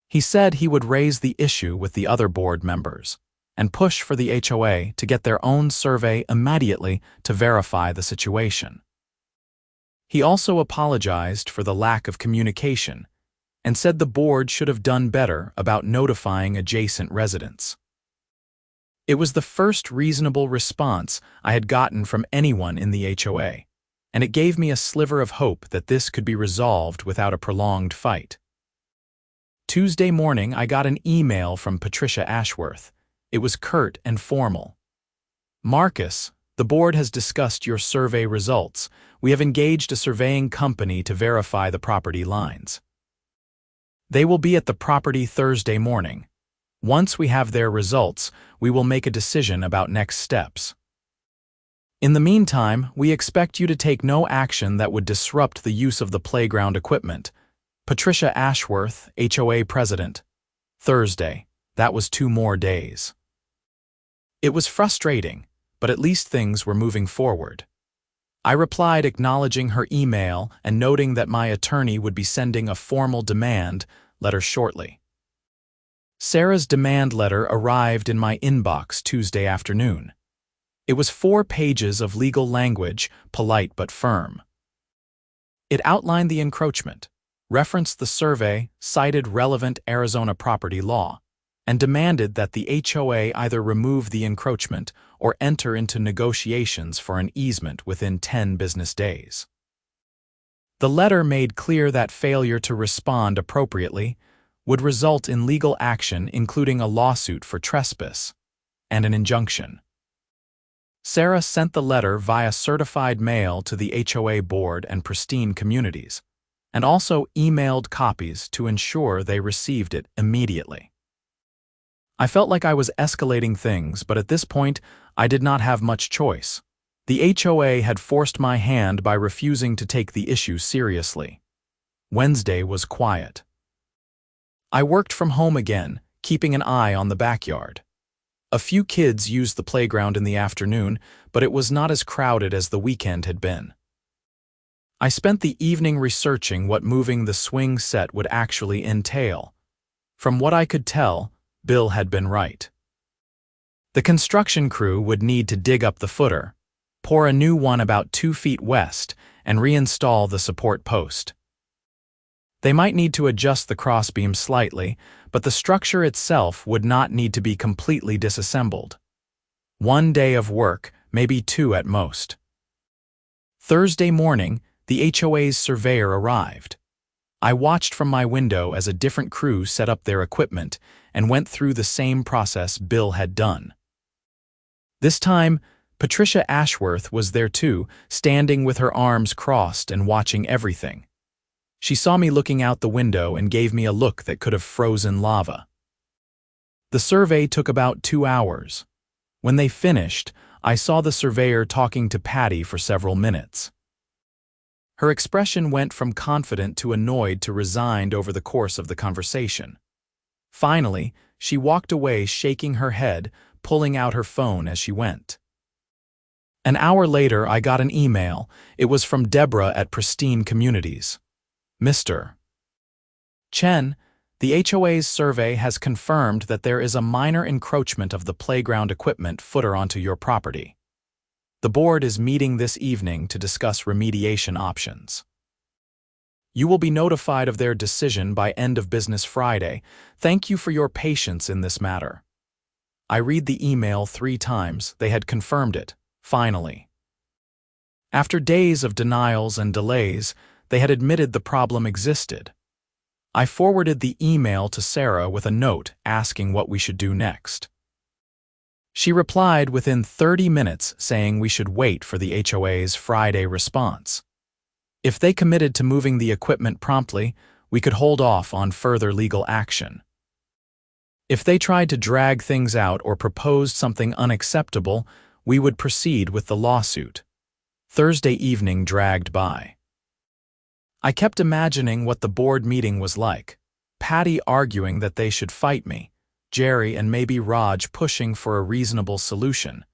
He said he would raise the issue with the other board members and push for the HOA to get their own survey immediately to verify the situation. He also apologized for the lack of communication and said the board should have done better about notifying adjacent residents. It was the first reasonable response I had gotten from anyone in the HOA, and it gave me a sliver of hope that this could be resolved without a prolonged fight. Tuesday morning, I got an email from Patricia Ashworth. It was curt and formal. "Marcus, the board has discussed your survey results. We have engaged a surveying company to verify the property lines. They will be at the property Thursday morning. Once we have their results, we will make a decision about next steps. In the meantime, we expect you to take no action that would disrupt the use of the playground equipment. Patricia Ashworth, HOA President." Thursday. That was 2 more days. It was frustrating, but at least things were moving forward. I replied acknowledging her email and noting that my attorney would be sending a formal demand letter shortly. Sarah's demand letter arrived in my inbox Tuesday afternoon. It was 4 pages of legal language, polite but firm. It outlined the encroachment, referenced the survey, cited relevant Arizona property law, and demanded that the HOA either remove the encroachment or enter into negotiations for an easement within 10 business days. The letter made clear that failure to respond appropriately would result in legal action, including a lawsuit for trespass and an injunction. Sarah sent the letter via certified mail to the HOA board and Pristine Communities, and also emailed copies to ensure they received it immediately. I felt like I was escalating things, but at this point, I did not have much choice. The HOA had forced my hand by refusing to take the issue seriously. Wednesday was quiet. I worked from home again, keeping an eye on the backyard. A few kids used the playground in the afternoon, but it was not as crowded as the weekend had been. I spent the evening researching what moving the swing set would actually entail. From what I could tell, Bill had been right. The construction crew would need to dig up the footer, pour a new one about 2 feet west, and reinstall the support post. They might need to adjust the crossbeam slightly, but the structure itself would not need to be completely disassembled. 1 day of work, maybe 2 at most. Thursday morning, the HOA's surveyor arrived. I watched from my window as a different crew set up their equipment and went through the same process Bill had done. This time, Patricia Ashworth was there too, standing with her arms crossed and watching everything. She saw me looking out the window and gave me a look that could have frozen lava. The survey took about 2 hours. When they finished, I saw the surveyor talking to Patty for several minutes. Her expression went from confident to annoyed to resigned over the course of the conversation. Finally, she walked away shaking her head, pulling out her phone as she went. An hour later, I got an email. It was from Deborah at Pristine Communities. Mr. Chen, the HOA's survey has confirmed that there is a minor encroachment of the playground equipment footer onto your property. The board is meeting this evening to discuss remediation options. You will be notified of their decision by end of business Friday. Thank you for your patience in this matter. I read the email 3 times. They had confirmed it, finally. After days of denials and delays, they had admitted the problem existed. I forwarded the email to Sarah with a note asking what we should do next. She replied within 30 minutes saying we should wait for the HOA's Friday response. If they committed to moving the equipment promptly, we could hold off on further legal action. If they tried to drag things out or proposed something unacceptable, we would proceed with the lawsuit. Thursday evening dragged by. I kept imagining what the board meeting was like. Patty arguing that they should fight me, Jerry and maybe Raj pushing for a reasonable solution,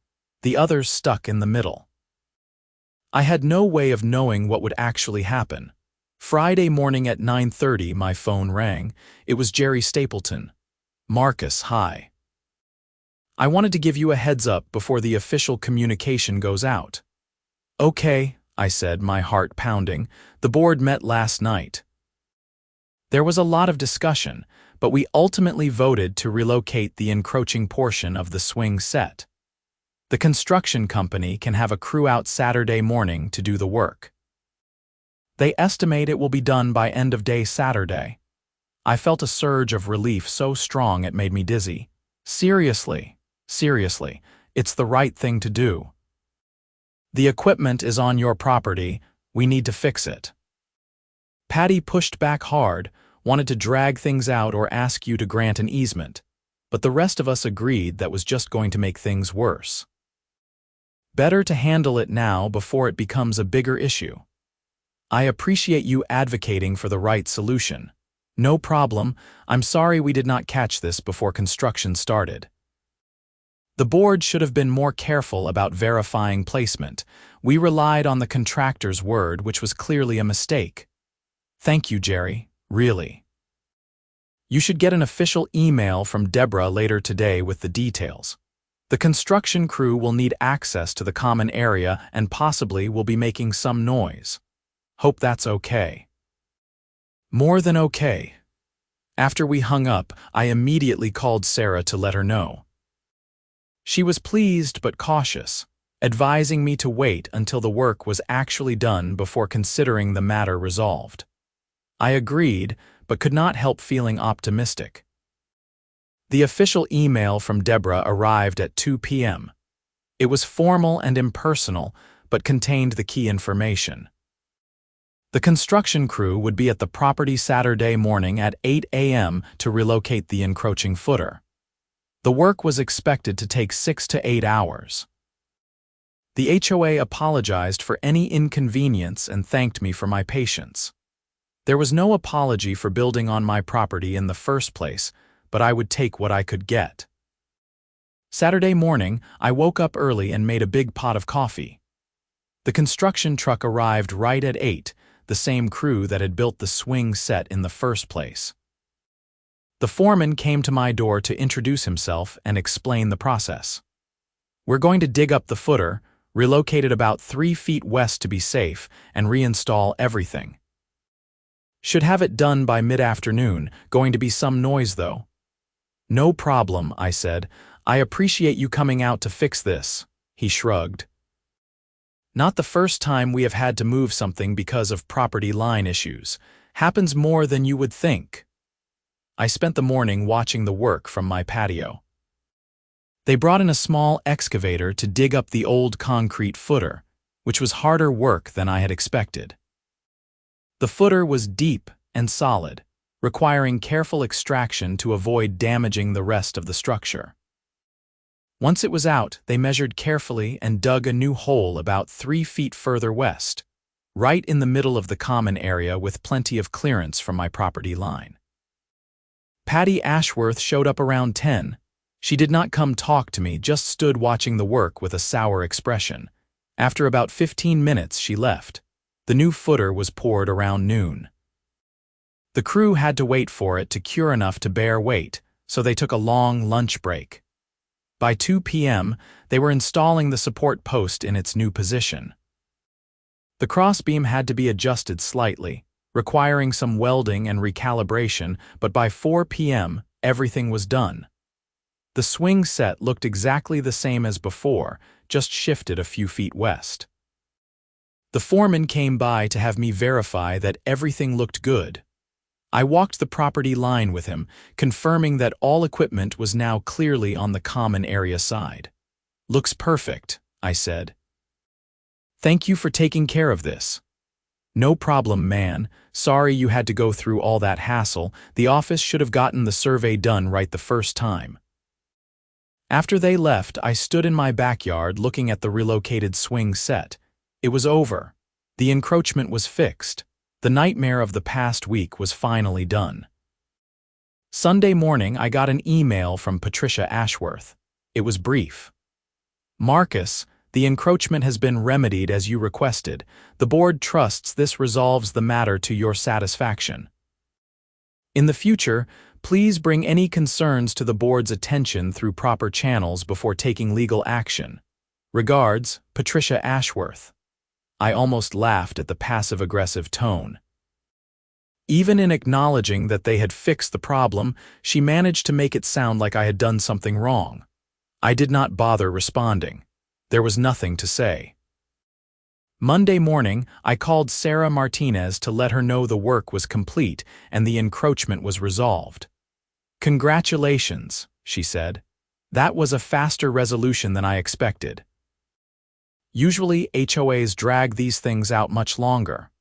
the others stuck in the middle. I had no way of knowing what would actually happen. Friday morning at 9:30 my phone rang. It was Jerry Stapleton. Marcus, hi. I wanted to give you a heads up before the official communication goes out. Okay, I said, my heart pounding. The board met last night. There was a lot of discussion, but we ultimately voted to relocate the encroaching portion of the swing set. The construction company can have a crew out Saturday morning to do the work. They estimate it will be done by end of day Saturday. I felt a surge of relief so strong it made me dizzy. Seriously, it's the right thing to do. The equipment is on your property. We need to fix it. Patty pushed back hard, wanted to drag things out or ask you to grant an easement, but the rest of us agreed that was just going to make things worse. Better to handle it now before it becomes a bigger issue. I appreciate you advocating for the right solution. No problem. I'm sorry we did not catch this before construction started. The board should have been more careful about verifying placement. We relied on the contractor's word, which was clearly a mistake. Thank you, Jerry. Really. You should get an official email from Deborah later today with the details. The construction crew will need access to the common area and possibly will be making some noise. Hope that's okay. More than okay. After we hung up, I immediately called Sarah to let her know. She was pleased but cautious, advising me to wait until the work was actually done before considering the matter resolved. I agreed, but could not help feeling optimistic. The official email from Deborah arrived at 2 p.m. It was formal and impersonal, but contained the key information. The construction crew would be at the property Saturday morning at 8 a.m. to relocate the encroaching footer. The work was expected to take 6 to 8 hours. The HOA apologized for any inconvenience and thanked me for my patience. There was no apology for building on my property in the first place, but I would take what I could get. Saturday morning, I woke up early and made a big pot of coffee. The construction truck arrived right at 8, the same crew that had built the swing set in the first place. The foreman came to my door to introduce himself and explain the process. We're going to dig up the footer, relocate it about 3 feet west to be safe, and reinstall everything. Should have it done by mid-afternoon, going to be some noise though. No problem, I said. I appreciate you coming out to fix this, he shrugged. Not the first time we have had to move something because of property line issues. Happens more than you would think. I spent the morning watching the work from my patio. They brought in a small excavator to dig up the old concrete footer, which was harder work than I had expected. The footer was deep and solid, requiring careful extraction to avoid damaging the rest of the structure. Once it was out, they measured carefully and dug a new hole about 3 feet further west, right in the middle of the common area with plenty of clearance from my property line. Patty Ashworth showed up around 10. She did not come talk to me, just stood watching the work with a sour expression. After about 15 minutes, she left. The new footer was poured around noon. The crew had to wait for it to cure enough to bear weight, so they took a long lunch break. By 2 p.m., they were installing the support post in its new position. The crossbeam had to be adjusted slightly, requiring some welding and recalibration, but by 4 p.m., everything was done. The swing set looked exactly the same as before, just shifted a few feet west. The foreman came by to have me verify that everything looked good. I walked the property line with him, confirming that all equipment was now clearly on the common area side. Looks perfect, I said. Thank you for taking care of this. No problem, man. Sorry you had to go through all that hassle. The office should have gotten the survey done right the first time. After they left, I stood in my backyard looking at the relocated swing set. It was over. The encroachment was fixed. The nightmare of the past week was finally done. Sunday morning, I got an email from Patricia Ashworth. It was brief. Marcus, the encroachment has been remedied as you requested. The board trusts this resolves the matter to your satisfaction. In the future, please bring any concerns to the board's attention through proper channels before taking legal action. Regards, Patricia Ashworth. I almost laughed at the passive-aggressive tone. Even in acknowledging that they had fixed the problem, she managed to make it sound like I had done something wrong. I did not bother responding. There was nothing to say. Monday morning, I called Sarah Martinez to let her know the work was complete and the encroachment was resolved. Congratulations, she said. That was a faster resolution than I expected. Usually, HOAs drag these things out much longer.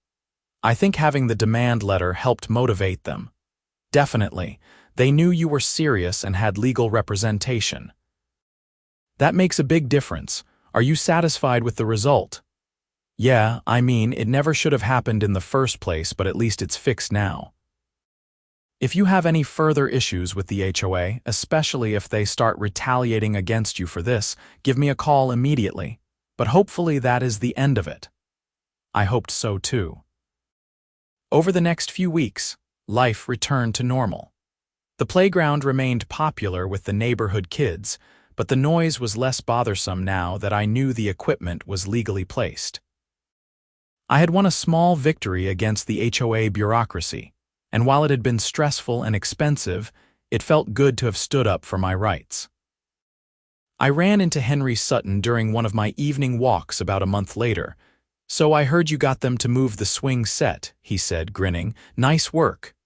I think having the demand letter helped motivate them. Definitely, they knew you were serious and had legal representation. That makes a big difference. Are you satisfied with the result? Yeah, I mean, it never should have happened in the first place, but at least it's fixed now. If you have any further issues with the HOA, especially if they start retaliating against you for this, give me a call immediately. But hopefully that is the end of it. I hoped so too. Over the next few weeks, life returned to normal. The playground remained popular with the neighborhood kids, but the noise was less bothersome now that I knew the equipment was legally placed. I had won a small victory against the HOA bureaucracy, and while it had been stressful and expensive, it felt good to have stood up for my rights. I ran into Henry Sutton during one of my evening walks about a month later. "So I heard you got them to move the swing set," he said, grinning. "Nice work.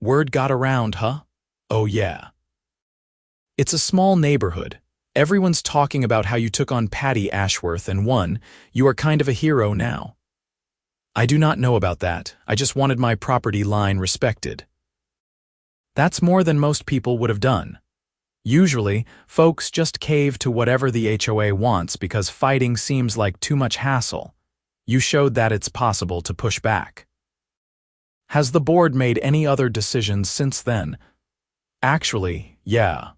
Word got around, huh?" "Oh yeah. It's a small neighborhood. Everyone's talking about how you took on Patty Ashworth and won. You are kind of a hero now." "I do not know about that. I just wanted my property line respected." "That's more than most people would have done. Usually, folks just cave to whatever the HOA wants because fighting seems like too much hassle. You showed that it's possible to push back." "Has the board made any other decisions since then?" "Actually, yeah.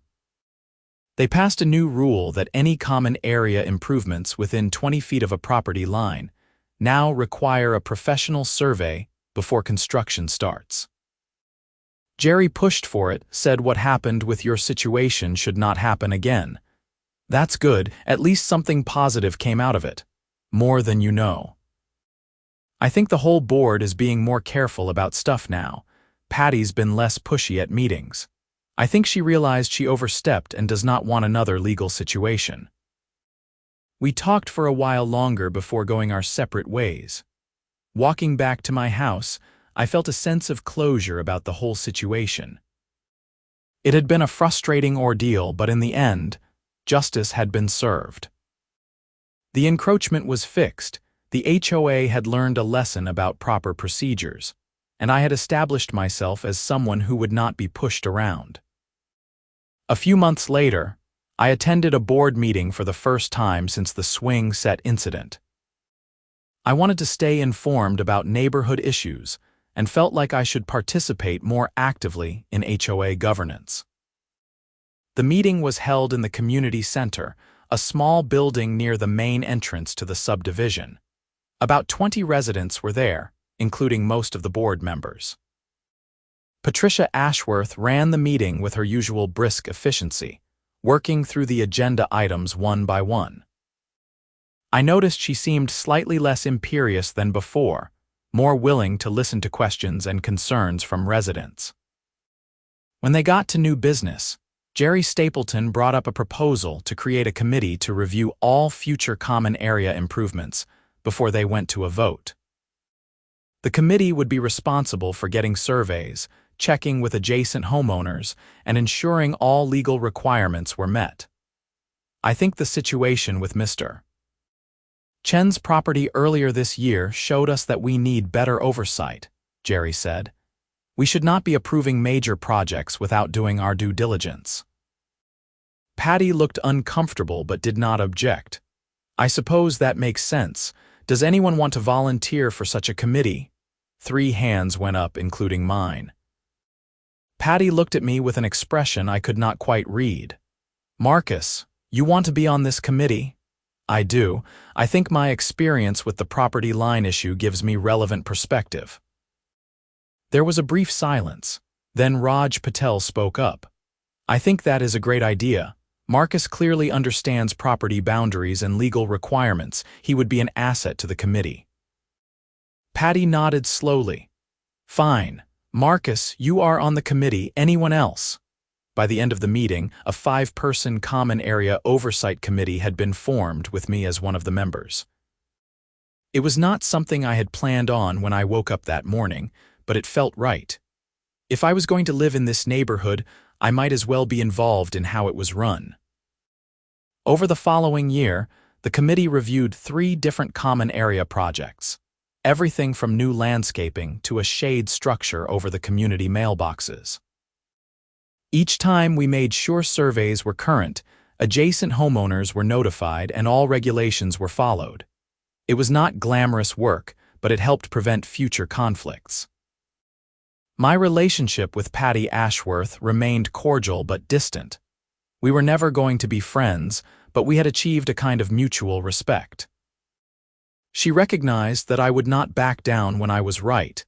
They passed a new rule that any common area improvements within 20 feet of a property line now require a professional survey before construction starts. Jerry pushed for it, said what happened with your situation should not happen again. That's good, at least something positive came out of it. More than you know. I think the whole board is being more careful about stuff now. Patty's been less pushy at meetings. I think she realized she overstepped and does not want another legal situation. We talked for a while longer before going our separate ways. Walking back to my house, I felt a sense of closure about the whole situation. It had been a frustrating ordeal, but in the end, justice had been served. The encroachment was fixed, the HOA had learned a lesson about proper procedures, and I had established myself as someone who would not be pushed around. A few months later, I attended a board meeting for the first time since the swing set incident. I wanted to stay informed about neighborhood issues and felt like I should participate more actively in HOA governance. The meeting was held in the community center, a small building near the main entrance to the subdivision. About 20 residents were there, including most of the board members. Patricia Ashworth ran the meeting with her usual brisk efficiency, working through the agenda items one by one. I noticed she seemed slightly less imperious than before, more willing to listen to questions and concerns from residents. When they got to new business, Jerry Stapleton brought up a proposal to create a committee to review all future common area improvements before they went to a vote. The committee would be responsible for getting surveys, checking with adjacent homeowners, and ensuring all legal requirements were met. I think the situation with Mr. Chen's property earlier this year showed us that we need better oversight, Jerry said. We should not be approving major projects without doing our due diligence. Patty looked uncomfortable but did not object. I suppose that makes sense. Does anyone want to volunteer for such a committee? 3 hands went up, including mine. Patty looked at me with an expression I could not quite read. "Marcus, you want to be on this committee?" "I do. I think my experience with the property line issue gives me relevant perspective." There was a brief silence. Then Raj Patel spoke up. "I think that is a great idea. Marcus clearly understands property boundaries and legal requirements. He would be an asset to the committee." Patty nodded slowly. "Fine. Marcus, you are on the committee. Anyone else?" By the end of the meeting, a 5-person common area oversight committee had been formed with me as one of the members. It was not something I had planned on when I woke up that morning, but it felt right. If I was going to live in this neighborhood, I might as well be involved in how it was run. Over the following year, the committee reviewed 3 different common area projects, everything from new landscaping to a shade structure over the community mailboxes. Each time we made sure surveys were current, adjacent homeowners were notified, and all regulations were followed. It was not glamorous work, but it helped prevent future conflicts. My relationship with Patty Ashworth remained cordial but distant. We were never going to be friends, but we had achieved a kind of mutual respect. She recognized that I would not back down when I was right,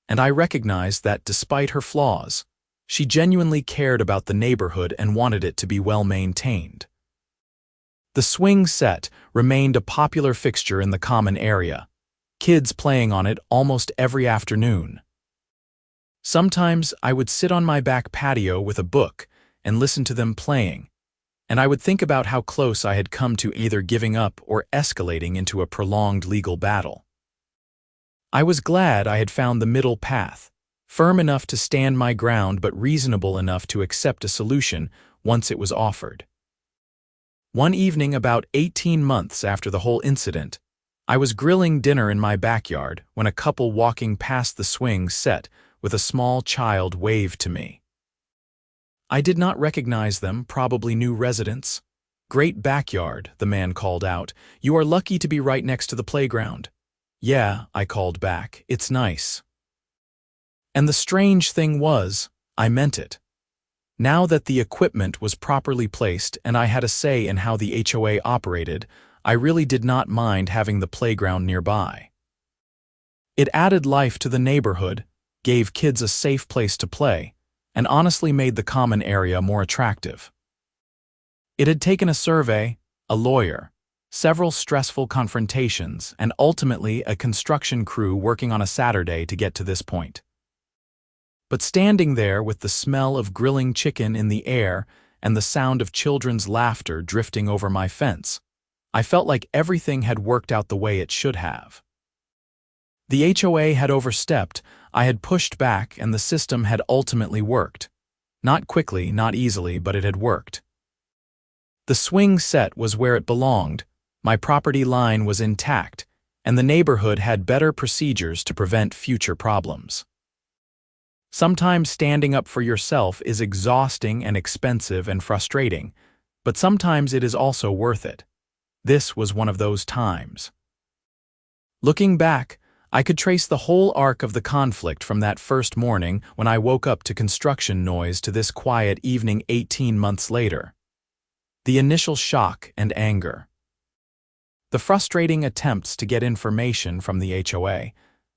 and I recognized that despite her flaws, she genuinely cared about the neighborhood and wanted it to be well maintained. The swing set remained a popular fixture in the common area, kids playing on it almost every afternoon. Sometimes I would sit on my back patio with a book and listen to them playing, and I would think about how close I had come to either giving up or escalating into a prolonged legal battle. I was glad I had found the middle path, firm enough to stand my ground but reasonable enough to accept a solution once it was offered. One evening about 18 months after the whole incident, I was grilling dinner in my backyard when a couple walking past the swing set with a small child waved to me. I did not recognize them, probably new residents. "Great backyard," the man called out. "You are lucky to be right next to the playground." "Yeah," I called back, "it's nice." And the strange thing was, I meant it. Now that the equipment was properly placed and I had a say in how the HOA operated, I really did not mind having the playground nearby. It added life to the neighborhood, gave kids a safe place to play, and honestly made the common area more attractive. It had taken a survey, a lawyer, several stressful confrontations, and ultimately a construction crew working on a Saturday to get to this point. But standing there with the smell of grilling chicken in the air and the sound of children's laughter drifting over my fence, I felt like everything had worked out the way it should have. The HOA had overstepped, I had pushed back, and the system had ultimately worked. Not quickly, not easily, but it had worked. The swing set was where it belonged, my property line was intact, and the neighborhood had better procedures to prevent future problems. Sometimes standing up for yourself is exhausting and expensive and frustrating, but sometimes it is also worth it. This was one of those times. Looking back, I could trace the whole arc of the conflict from that first morning when I woke up to construction noise to this quiet evening 18 months later. The initial shock and anger. The frustrating attempts to get information from the HOA,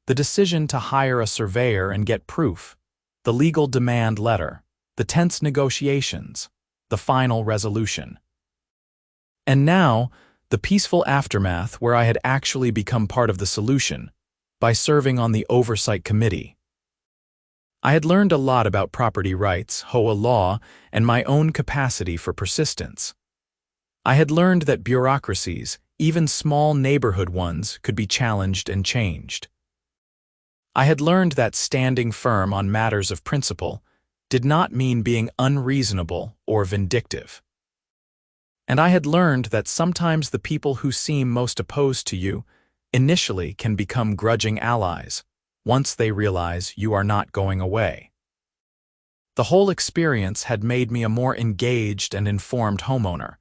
the decision to hire a surveyor and get proof, the legal demand letter, the tense negotiations, the final resolution. And now, the peaceful aftermath where I had actually become part of the solution by serving on the oversight committee. I had learned a lot about property rights, HOA law, and my own capacity for persistence. I had learned that bureaucracies, even small neighborhood ones, could be challenged and changed. I had learned that standing firm on matters of principle did not mean being unreasonable or vindictive. And I had learned that sometimes the people who seem most opposed to you initially can become grudging allies once they realize you are not going away. The whole experience had made me a more engaged and informed homeowner.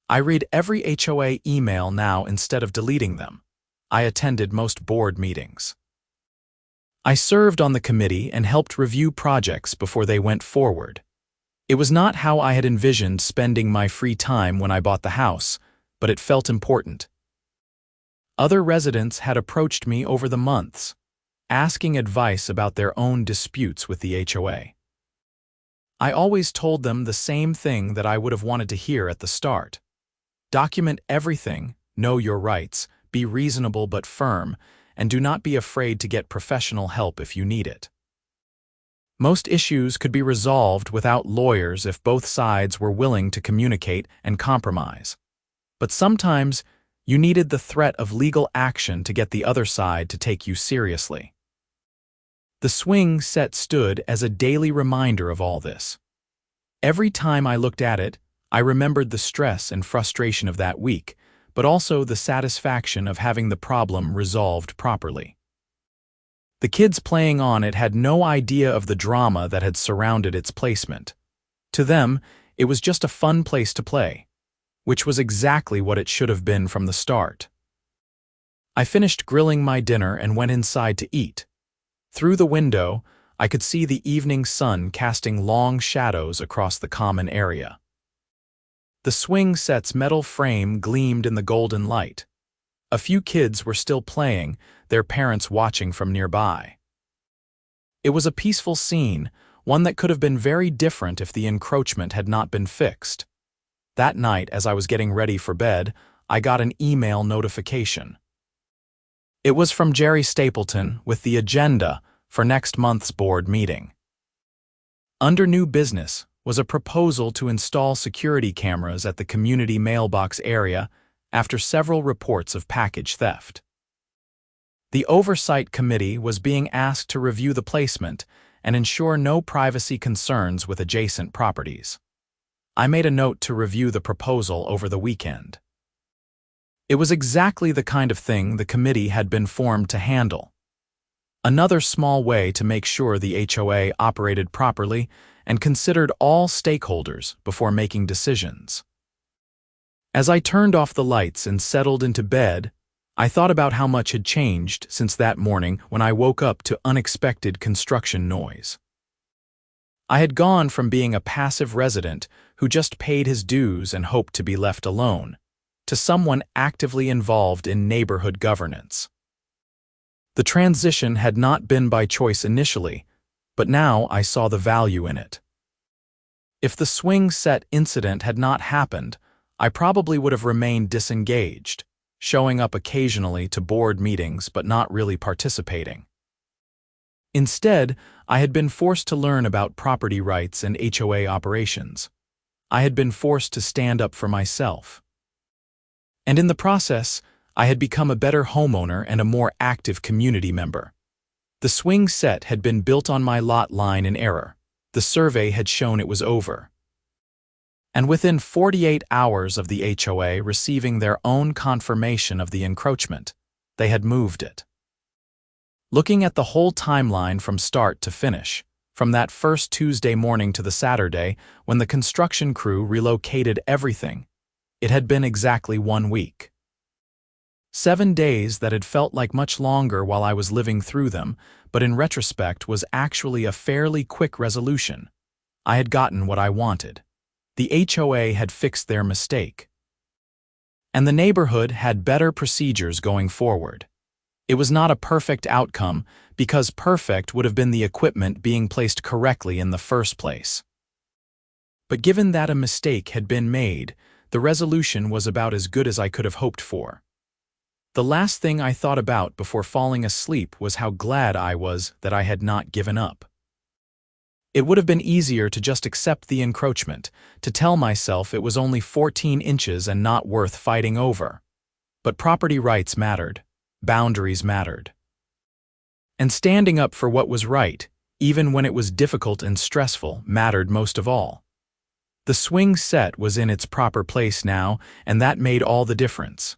I read every HOA email now instead of deleting them. I attended most board meetings. I served on the committee and helped review projects before they went forward. It was not how I had envisioned spending my free time when I bought the house, but it felt important. Other residents had approached me over the months, asking advice about their own disputes with the HOA. I always told them the same thing that I would have wanted to hear at the start. Document everything, know your rights, be reasonable but firm, and do not be afraid to get professional help if you need it. Most issues could be resolved without lawyers if both sides were willing to communicate and compromise. But sometimes, you needed the threat of legal action to get the other side to take you seriously. The swing set stood as a daily reminder of all this. Every time I looked at it, I remembered the stress and frustration of that week, but also the satisfaction of having the problem resolved properly. The kids playing on it had no idea of the drama that had surrounded its placement. To them, it was just a fun place to play, which was exactly what it should have been from the start. I finished grilling my dinner and went inside to eat. Through the window, I could see the evening sun casting long shadows across the common area. The swing set's metal frame gleamed in the golden light. A few kids were still playing, their parents watching from nearby. It was a peaceful scene, one that could have been very different if the encroachment had not been fixed. That night, as I was getting ready for bed, I got an email notification. It was from Jerry Stapleton with the agenda for next month's board meeting. Under new business was a proposal to install security cameras at the community mailbox area after several reports of package theft. The Oversight Committee was being asked to review the placement and ensure no privacy concerns with adjacent properties. I made a note to review the proposal over the weekend. It was exactly the kind of thing the committee had been formed to handle. Another small way to make sure the HOA operated properly and considered all stakeholders before making decisions. As I turned off the lights and settled into bed, I thought about how much had changed since that morning when I woke up to unexpected construction noise. I had gone from being a passive resident who just paid his dues and hoped to be left alone, to someone actively involved in neighborhood governance. The transition had not been by choice initially, but now I saw the value in it. If the swing set incident had not happened, I probably would have remained disengaged, showing up occasionally to board meetings but not really participating. Instead, I had been forced to learn about property rights and HOA operations. I had been forced to stand up for myself. And in the process, I had become a better homeowner and a more active community member. The swing set had been built on my lot line in error. The survey had shown it was over. And within 48 hours of the HOA receiving their own confirmation of the encroachment, they had moved it. Looking at the whole timeline from start to finish, from that first Tuesday morning to the Saturday when the construction crew relocated everything, it had been exactly 1 week. 7 days that had felt like much longer while I was living through them, but in retrospect was actually a fairly quick resolution. I had gotten what I wanted. The HOA had fixed their mistake. And the neighborhood had better procedures going forward. It was not a perfect outcome because perfect would have been the equipment being placed correctly in the first place. But given that a mistake had been made, the resolution was about as good as I could have hoped for. The last thing I thought about before falling asleep was how glad I was that I had not given up. It would have been easier to just accept the encroachment, to tell myself it was only 14 inches and not worth fighting over. But property rights mattered. Boundaries mattered. And standing up for what was right, even when it was difficult and stressful, mattered most of all. The swing set was in its proper place now, and that made all the difference.